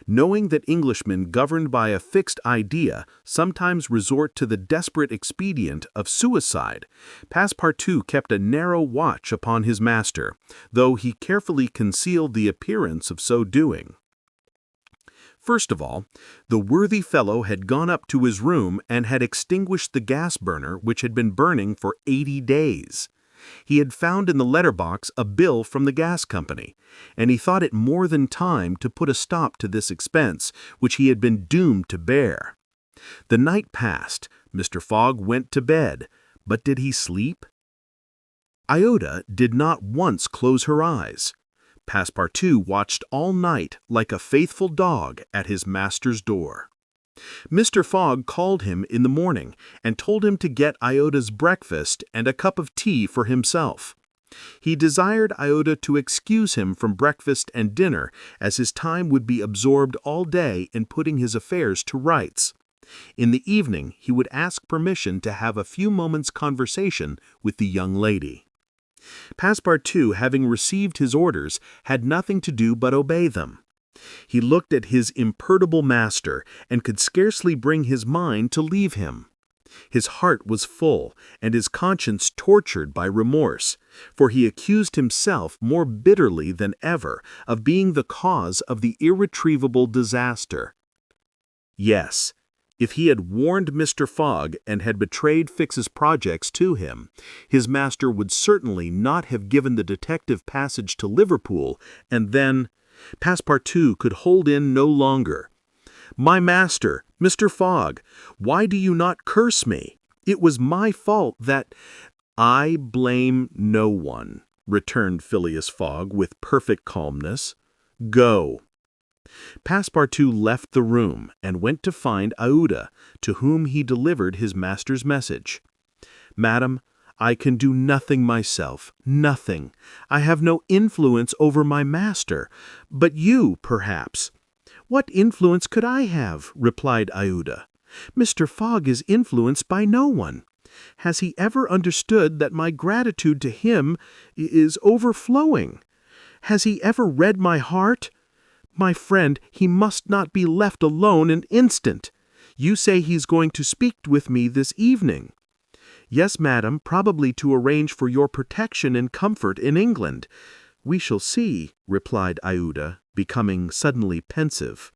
Knowing that Englishmen governed by a fixed idea sometimes resort to the desperate expedient of suicide, Passepartout kept a narrow watch upon his master, though he carefully concealed the appearance of so doing. First of all, the worthy fellow had gone up to his room and had extinguished the gas burner which had been burning for 80 days. He had found in the letter-box a bill from the gas company, and he thought it more than time to put a stop to this expense, which he had been doomed to bear. The night passed. Mr. Fogg went to bed, but did he sleep? Iota did not once close her eyes. Passepartout watched all night like a faithful dog at his master's door. Mr. Fogg called him in the morning and told him to get Iota's breakfast and a cup of tea for himself. He desired Iota to excuse him from breakfast and dinner, as his time would be absorbed all day in putting his affairs to rights. In the evening he would ask permission to have a few moments' conversation with the young lady. Passepartout, having received his orders, had nothing to do but obey them. He looked at his imperturbable master and could scarcely bring his mind to leave him. His heart was full, and his conscience tortured by remorse, for he accused himself more bitterly than ever of being the cause of the irretrievable disaster. Yes, if he had warned Mr. Fogg and had betrayed Fix's projects to him, his master would certainly not have given the detective passage to Liverpool, and then Passepartout could hold in no longer. "My master, Mr. Fogg, why do you not curse me? It was my fault that—" "I blame no one," returned Phileas Fogg with perfect calmness. "Go." Passepartout left the room and went to find Aouda, to whom he delivered his master's message. "Madam, I can do nothing myself, nothing. I have no influence over my master, but you, perhaps." "What influence could I have?" replied Aouda. "Mr. Fogg is influenced by no one. Has he ever understood that my gratitude to him is overflowing? Has he ever read my heart? My friend, he must not be left alone an instant. You say he's going to speak with me this evening." "Yes, madam, probably to arrange for your protection and comfort in England." "We shall see," replied Aouda, becoming suddenly pensive.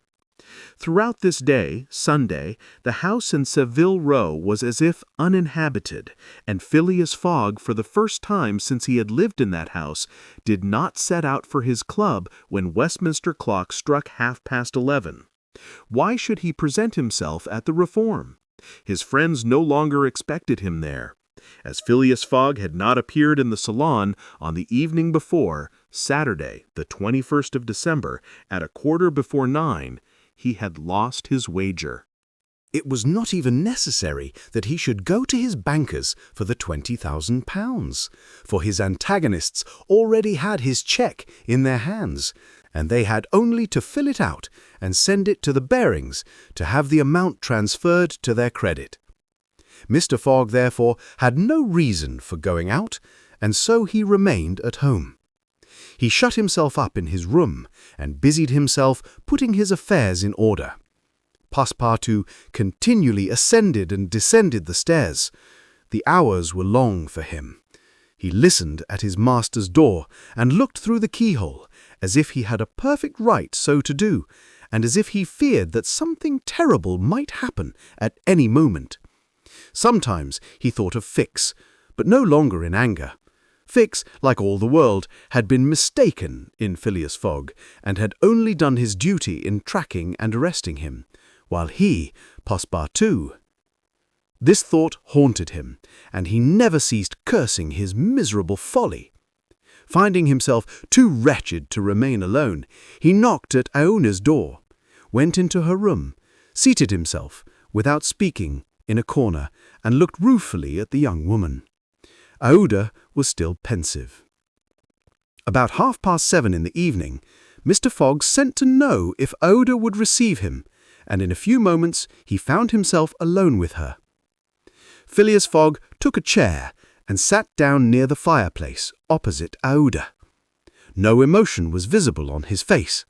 Throughout this day, Sunday, the house in Savile Row was as if uninhabited, and Phileas Fogg, for the first time since he had lived in that house, did not set out for his club when Westminster clock struck 11:30. Why should he present himself at the Reform? His friends no longer expected him there. As Phileas Fogg had not appeared in the salon on the evening before, Saturday, the 21st of December, at 9:15, he had lost his wager. It was not even necessary that he should go to his bankers for the £20,000, for his antagonists already had his cheque in their hands, and they had only to fill it out and send it to the Barings to have the amount transferred to their credit. Mr. Fogg, therefore, had no reason for going out, and so he remained at home. He shut himself up in his room and busied himself putting his affairs in order. Passepartout continually ascended and descended the stairs. The hours were long for him. He listened at his master's door and looked through the keyhole, as if he had a perfect right so to do, and as if he feared that something terrible might happen at any moment. Sometimes he thought of Fix, but no longer in anger. Fix, like all the world, had been mistaken in Phileas Fogg, and had only done his duty in tracking and arresting him, while he, Passepartout— This thought haunted him, and he never ceased cursing his miserable folly. Finding himself too wretched to remain alone, he knocked at Aouda's door, went into her room, seated himself, without speaking, in a corner, and looked ruefully at the young woman. Aouda was still pensive. About 7:30 in the evening, Mr. Fogg sent to know if Aouda would receive him, and in a few moments he found himself alone with her. Phileas Fogg took a chair and sat down near the fireplace opposite Aouda. No emotion was visible on his face.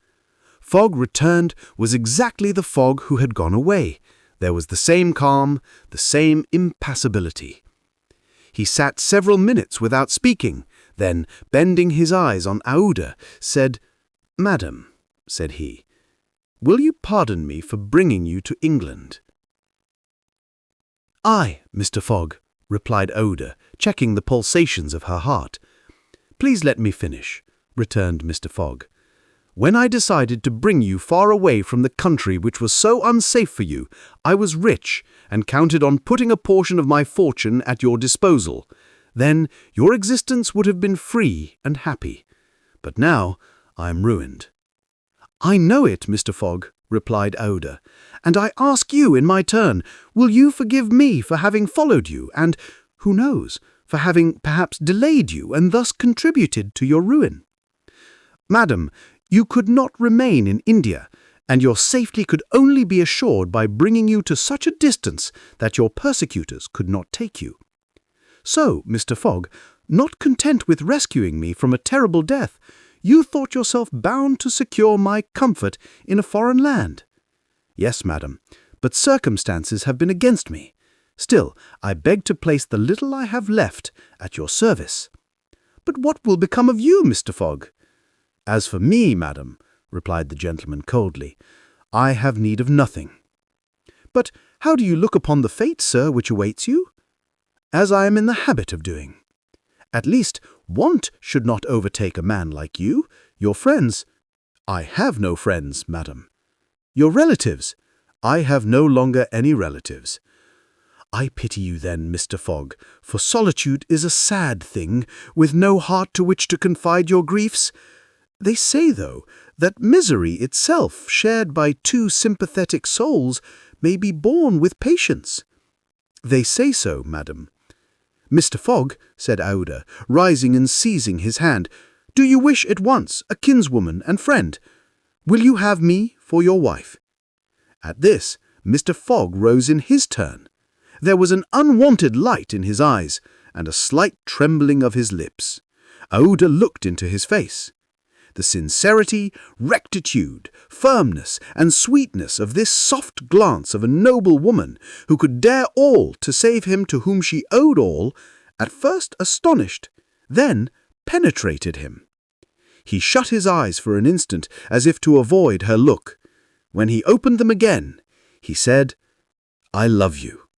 Fogg returned was exactly the Fogg who had gone away. There was the same calm, the same impassibility. He sat several minutes without speaking, then, bending his eyes on Aouda, said, "Madam," said he, "will you pardon me for bringing you to England?" "Aye, Mr. Fogg," replied Aouda, checking the pulsations of her heart. "Please let me finish," returned Mr. Fogg. "When I decided to bring you far away from the country which was so unsafe for you, I was rich and counted on putting a portion of my fortune at your disposal. Then your existence would have been free and happy. But now I am ruined." "I know it, Mr. Fogg," replied Aouda, "and I ask you in my turn, will you forgive me for having followed you and, who knows, for having perhaps delayed you and thus contributed to your ruin? Madam, you could not remain in India, and your safety could only be assured by bringing you to such a distance that your persecutors could not take you. So, Mr. Fogg, not content with rescuing me from a terrible death, you thought yourself bound to secure my comfort in a foreign land. Yes, madam, but circumstances have been against me. Still, I beg to place the little I have left at your service." "But what will become of you, Mr. Fogg?" "As for me, madam," replied the gentleman coldly, "I have need of nothing." "But how do you look upon the fate, sir, which awaits you?" "As I am in the habit of doing. At least, want should not overtake a man like you. Your friends—" "I have no friends, madam." "Your relatives—" "I have no longer any relatives." "I pity you then, Mr. Fogg, for solitude is a sad thing, with no heart to which to confide your griefs. They say, though, that misery itself, shared by two sympathetic souls, may be borne with patience." "They say so, madam." "Mr. Fogg," said Aouda, rising and seizing his hand, "do you wish at once a kinswoman and friend? Will you have me for your wife?" At this, Mr. Fogg rose in his turn. There was an unwonted light in his eyes and a slight trembling of his lips. Aouda looked into his face. The sincerity, rectitude, firmness, and sweetness of this soft glance of a noble woman who could dare all to save him to whom she owed all, at first astonished, then penetrated him. He shut his eyes for an instant as if to avoid her look. When he opened them again, he said, "I love you.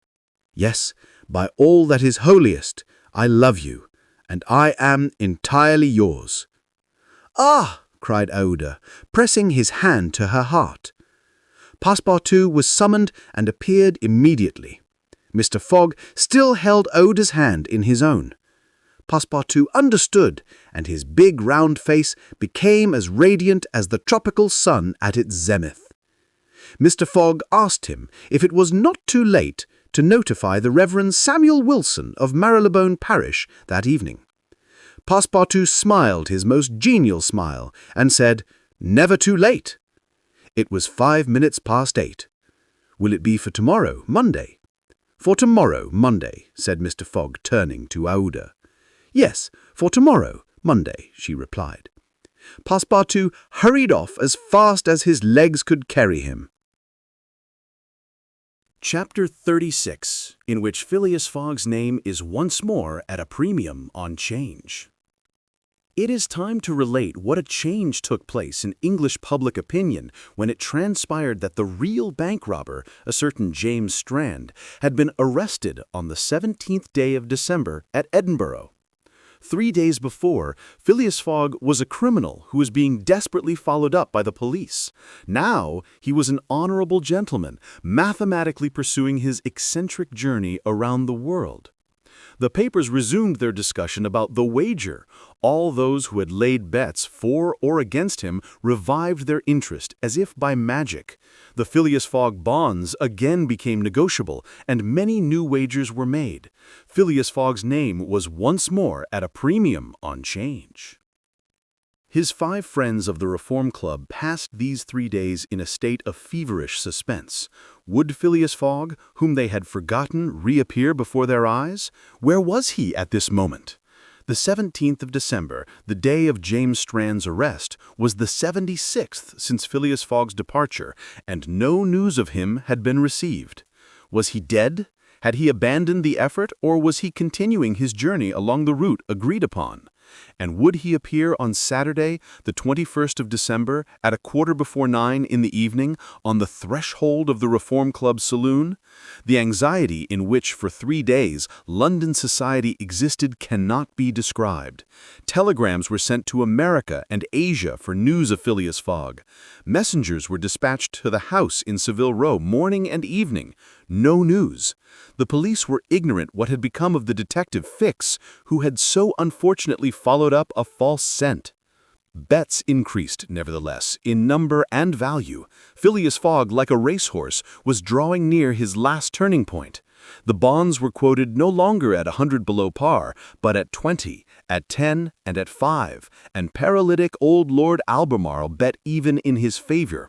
Yes, by all that is holiest, I love you, and I am entirely yours." "Ah!" cried Aouda, pressing his hand to her heart. Passepartout was summoned and appeared immediately. Mr. Fogg still held Aouda's hand in his own. Passepartout understood, and his big round face became as radiant as the tropical sun at its zenith. Mr. Fogg asked him if it was not too late to notify the Reverend Samuel Wilson of Marylebone Parish that evening. Passepartout smiled his most genial smile and said, "Never too late." It was 5 minutes past 8. "Will it be for tomorrow, Monday?" "For tomorrow, Monday," said Mr. Fogg, turning to Aouda. "Yes, for tomorrow, Monday," she replied. Passepartout hurried off as fast as his legs could carry him. Chapter 36, in which Phileas Fogg's name is once more at a premium on change. It is time to relate what a change took place in English public opinion when it transpired that the real bank robber, a certain James Strand, had been arrested on the 17th day of December at Edinburgh. 3 days before, Phileas Fogg was a criminal who was being desperately followed up by the police. Now he was an honorable gentleman, mathematically pursuing his eccentric journey around the world. The papers resumed their discussion about the wager. All those who had laid bets for or against him revived their interest as if by magic. The Phileas Fogg bonds again became negotiable, and many new wagers were made. Phileas Fogg's name was once more at a premium on change. His 5 friends of the Reform Club passed these 3 days in a state of feverish suspense. Would Phileas Fogg, whom they had forgotten, reappear before their eyes? Where was he at this moment? The 17th of December, the day of James Strand's arrest, was the 76th since Phileas Fogg's departure, and no news of him had been received. Was he dead? Had he abandoned the effort, or was he continuing his journey along the route agreed upon? And would he appear on Saturday, the 21st of December, at 9:15 in the evening, on the threshold of the Reform Club saloon? The anxiety in which, for 3 days, London society existed cannot be described. Telegrams were sent to America and Asia for news of Phileas Fogg. Messengers were dispatched to the house in Savile Row morning and evening. No news. The police were ignorant what had become of the detective Fix, who had so unfortunately followed up a false scent. Bets increased, nevertheless, in number and value. Phileas Fogg, like a racehorse, was drawing near his last turning point. The bonds were quoted no longer at 100 below par, but at 20, at 10, and at 5, and paralytic old Lord Albemarle bet even in his favor.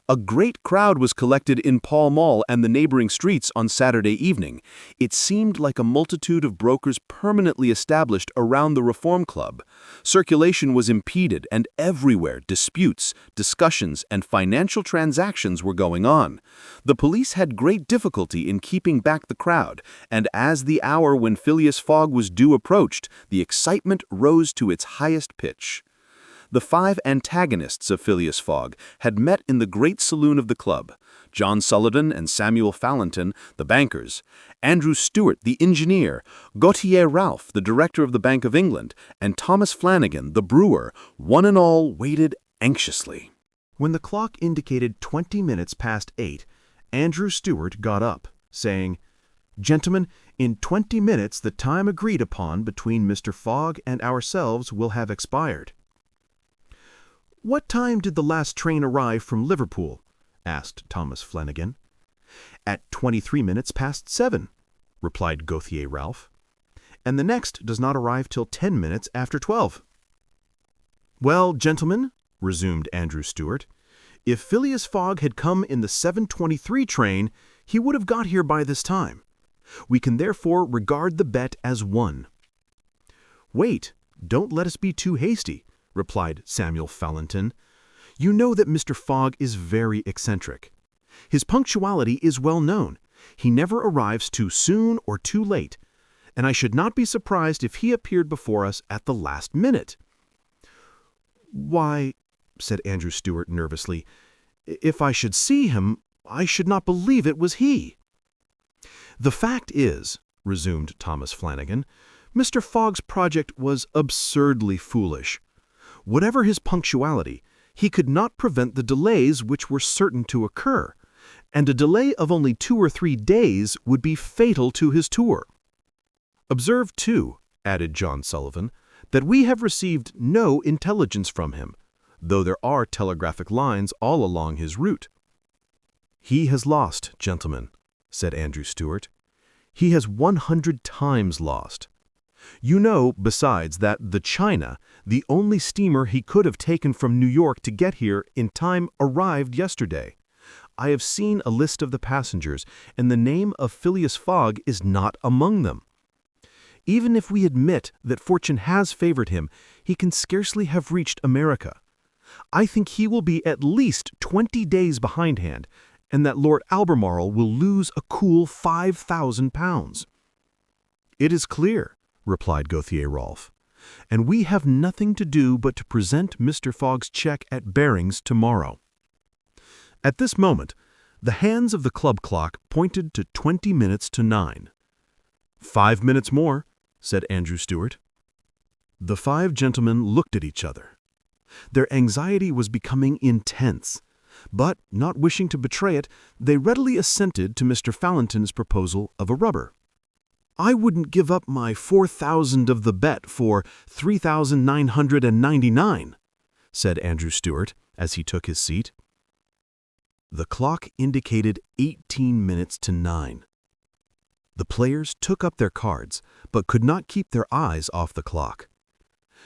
A great crowd was collected in Pall Mall and the neighboring streets on Saturday evening. It seemed like a multitude of brokers permanently established around the Reform Club. Circulation was impeded, and everywhere disputes, discussions, and financial transactions were going on. The police had great difficulty in keeping back the crowd, and as the hour when Phileas Fogg was due approached, the excitement rose to its highest pitch. The 5 antagonists of Phileas Fogg had met in the great saloon of the club: John Sullivan and Samuel Fallentin, the bankers; Andrew Stewart, the engineer; Gautier Ralph, the director of the Bank of England; and Thomas Flanagan, the brewer. One and all waited anxiously. When the clock indicated 20 minutes past 8, Andrew Stewart got up, saying, "Gentlemen, in 20 minutes the time agreed upon between Mr. Fogg and ourselves will have expired." "What time did the last train arrive from Liverpool?" asked Thomas Flanagan. "At 23 minutes past 7, replied Gautier Ralph. "And the next does not arrive till 10 minutes after 12. "Well, gentlemen," resumed Andrew Stewart, "if Phileas Fogg had come in the 7:23 train, he would have got here by this time. We can therefore regard the bet as won." "Wait, don't let us be too hasty," replied Samuel Fallentin. "You know that Mr. Fogg is very eccentric. His punctuality is well known. He never arrives too soon or too late, and I should not be surprised if he appeared before us at the last minute." "Why," said Andrew Stewart nervously, "if I should see him, I should not believe it was he." "The fact is," resumed Thomas Flanagan, "Mr. Fogg's project was absurdly foolish. Whatever his punctuality, he could not prevent the delays which were certain to occur, and a delay of only 2 or 3 days would be fatal to his tour. Observe, too," added John Sullivan, "that we have received no intelligence from him, though there are telegraphic lines all along his route." "He has lost, gentlemen," said Andrew Stewart. "He has 100 times lost. You know, besides, that the China, the only steamer he could have taken from New York to get here in time, arrived yesterday. I have seen a list of the passengers, and the name of Phileas Fogg is not among them. Even if we admit that fortune has favored him, he can scarcely have reached America. I think he will be at least 20 days behindhand, and that Lord Albemarle will lose a cool £5,000. "It is clear," replied Gautier Ralph, "and we have nothing to do but to present Mr. Fogg's check at Barings tomorrow." At this moment, the hands of the club clock pointed to 20 minutes to 9. "5 minutes more," said Andrew Stewart. The 5 gentlemen looked at each other. Their anxiety was becoming intense, but, not wishing to betray it, they readily assented to Mr. Fallentin's proposal of a rubber. "I wouldn't give up my 4,000 of the bet for 3,999, said Andrew Stewart as he took his seat. The clock indicated 18 minutes to 9. The players took up their cards, but could not keep their eyes off the clock.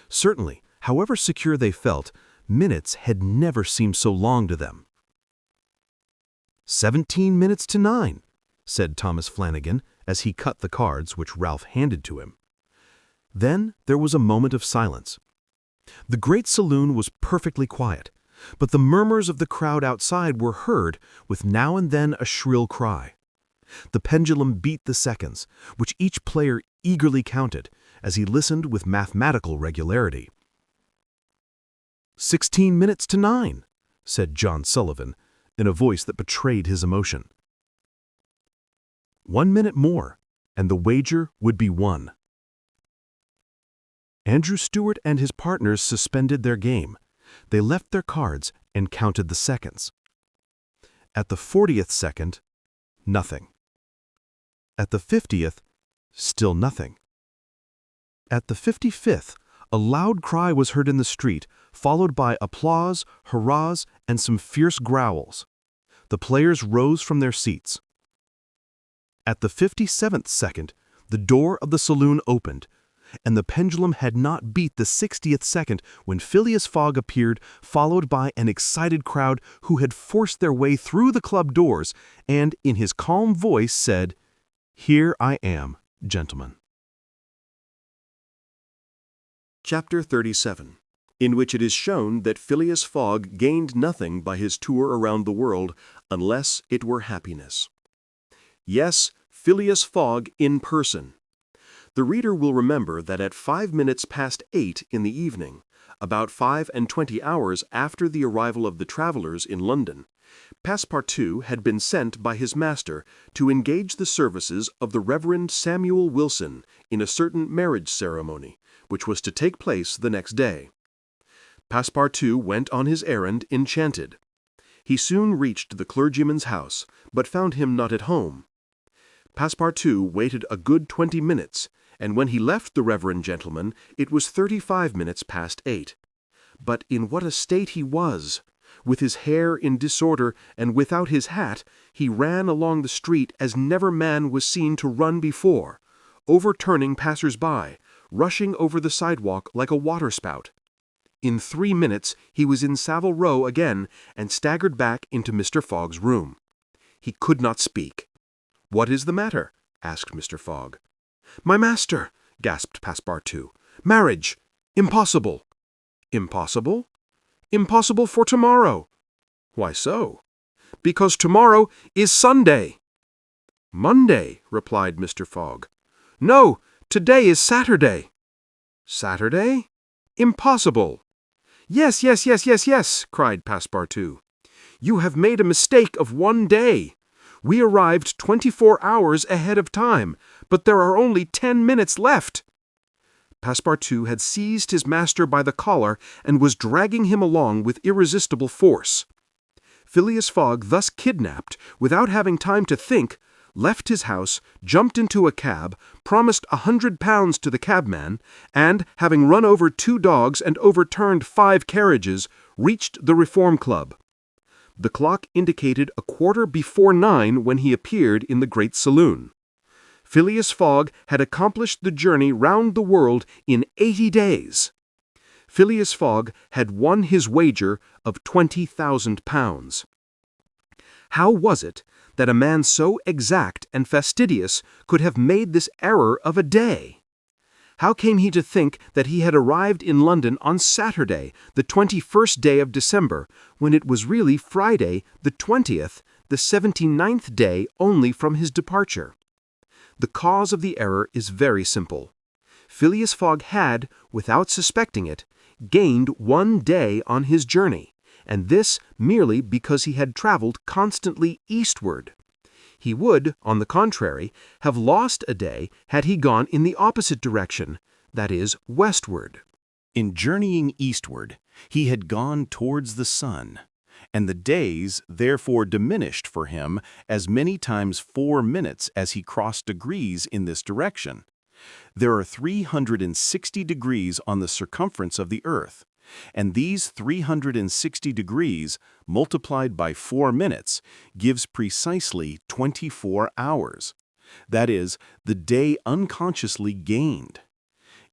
Certainly, however secure they felt, minutes had never seemed so long to them. 17 minutes to 9, said Thomas Flanagan, as he cut the cards which Ralph handed to him. Then there was a moment of silence. The great saloon was perfectly quiet, but the murmurs of the crowd outside were heard, with now and then a shrill cry. The pendulum beat the seconds, which each player eagerly counted, as he listened with mathematical regularity. 16 minutes to 9, said John Sullivan, in a voice that betrayed his emotion. 1 minute more, and the wager would be won. Andrew Stewart and his partners suspended their game. They left their cards and counted the seconds. At the 40th second, nothing. At the 50th, still nothing. At the 55th, a loud cry was heard in the street, followed by applause, hurrahs, and some fierce growls. The players rose from their seats. At the 57th second, the door of the saloon opened, and the pendulum had not beat the 60th second when Phileas Fogg appeared, followed by an excited crowd who had forced their way through the club doors, and, in his calm voice, said, "Here I am, gentlemen." Chapter 37, in which it is shown that Phileas Fogg gained nothing by his tour around the world unless it were happiness. Yes, Phileas Fogg in person. The reader will remember that at 5 minutes past 8 in the evening, about 25 hours after the arrival of the travelers in London, Passepartout had been sent by his master to engage the services of the Reverend Samuel Wilson in a certain marriage ceremony, which was to take place the next day. Passepartout went on his errand enchanted. He soon reached the clergyman's house, but found him not at home. Passepartout waited a good 20 minutes, and when he left the reverend gentleman, it was 35 minutes past 8. But in what a state he was! With his hair in disorder and without his hat, he ran along the street as never man was seen to run before, overturning passers-by, rushing over the sidewalk like a waterspout. In 3 minutes he was in Savile Row again and staggered back into Mr. Fogg's room. He could not speak. "What is the matter?" asked Mr. Fogg. "My master," gasped Passepartout. "Marriage! Impossible!" "Impossible?" "Impossible for tomorrow." "Why so?" "Because tomorrow is Sunday." "Monday," replied Mr. Fogg. "No, today is Saturday." "Saturday? Impossible." "Yes, yes, yes, yes, yes," cried Passepartout. "You have made a mistake of 1 day. We arrived 24 hours ahead of time, but there are only 10 minutes left." Passepartout had seized his master by the collar and was dragging him along with irresistible force. Phileas Fogg, thus kidnapped, without having time to think, left his house, jumped into a cab, promised £100 to the cabman, and, having run over 2 dogs and overturned 5 carriages, reached the Reform Club. The clock indicated 9:15 when he appeared in the great saloon. Phileas Fogg had accomplished the journey round the world in 80 days. Phileas Fogg had won his wager of £20,000. How was it that a man so exact and fastidious could have made this error of a day? How came he to think that he had arrived in London on Saturday, the 21st day of December, when it was really Friday, the 20th, the 79th day only from his departure? The cause of the error is very simple. Phileas Fogg had, without suspecting it, gained 1 day on his journey, and this merely because he had traveled constantly eastward. He would, on the contrary, have lost a day had he gone in the opposite direction, that is, westward. In journeying eastward, he had gone towards the sun, and the days therefore diminished for him as many times 4 minutes as he crossed degrees in this direction. There are 360 degrees on the circumference of the earth, and these 360 degrees, multiplied by 4 minutes, gives precisely 24 hours. That is, the day unconsciously gained.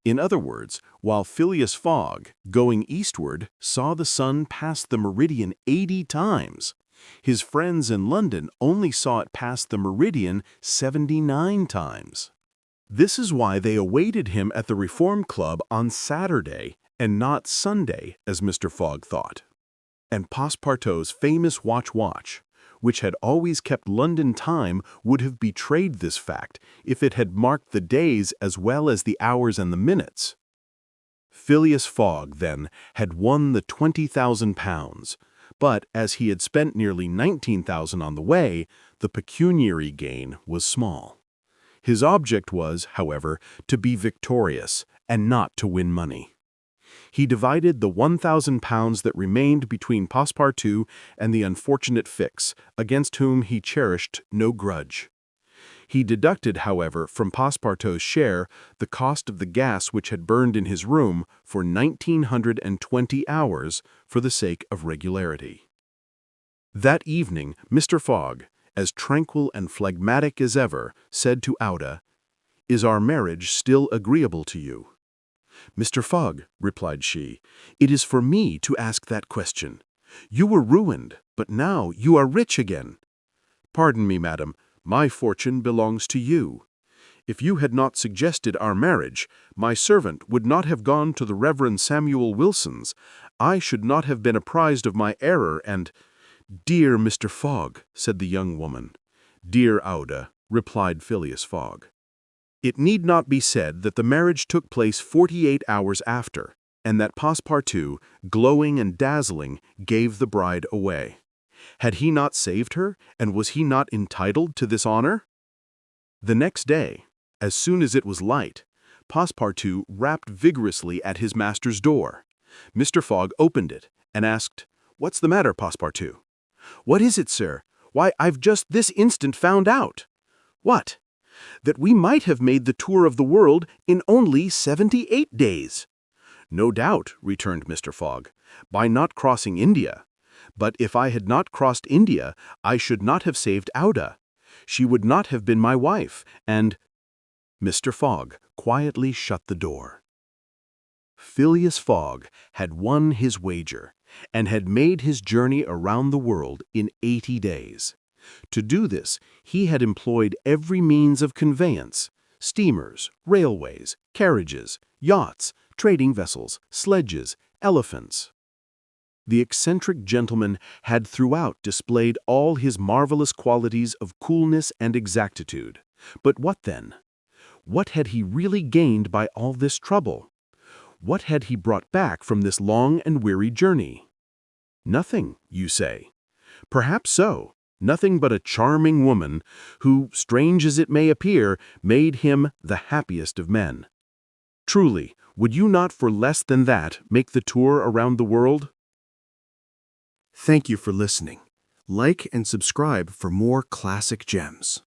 In other words, while Phileas Fogg, going eastward, saw the sun pass the meridian 80 times, his friends in London only saw it pass the meridian 79 times. This is why they awaited him at the Reform Club on Saturday and not Sunday, as Mr. Fogg thought. And Passepartout's famous watch, which had always kept London time, would have betrayed this fact if it had marked the days as well as the hours and the minutes. Phileas Fogg, then, had won the £20,000, but as he had spent nearly £19,000 on the way, the pecuniary gain was small. His object was, however, to be victorious and not to win money. He divided the £1,000 that remained between Passepartout and the unfortunate Fix, against whom he cherished no grudge. He deducted, however, from Passepartout's share the cost of the gas which had burned in his room for 1,920 hours for the sake of regularity. That evening, Mr. Fogg, as tranquil and phlegmatic as ever, said to Auda, "Is our marriage still agreeable to you?" "Mr. Fogg," replied she, "it is for me to ask that question. You were ruined, but now you are rich again." "Pardon me, madam, my fortune belongs to you. If you had not suggested our marriage, my servant would not have gone to the Reverend Samuel Wilson's. I should not have been apprised of my error and—" "Dear Mr. Fogg," said the young woman. "Dear Auda," replied Phileas Fogg. It need not be said that the marriage took place 48 hours after, and that Passepartout, glowing and dazzling, gave the bride away. Had he not saved her, and was he not entitled to this honor? The next day, as soon as it was light, Passepartout rapped vigorously at his master's door. Mr. Fogg opened it and asked, "What's the matter, Passepartout?" "What is it, sir? Why, I've just this instant found out." "What?" "That we might have made the tour of the world in only 78 days. "No doubt," returned Mr. Fogg, "by not crossing India. But if I had not crossed India, I should not have saved Auda. She would not have been my wife, and—" Mr. Fogg quietly shut the door. Phileas Fogg had won his wager, and had made his journey around the world in 80 days. To do this, he had employed every means of conveyance: steamers, railways, carriages, yachts, trading vessels, sledges, elephants. The eccentric gentleman had throughout displayed all his marvelous qualities of coolness and exactitude. But what then? What had he really gained by all this trouble? What had he brought back from this long and weary journey? Nothing, you say. Perhaps so. Nothing but a charming woman who, strange as it may appear, made him the happiest of men. Truly, would you not for less than that make the tour around the world? Thank you for listening. Like and subscribe for more classic gems.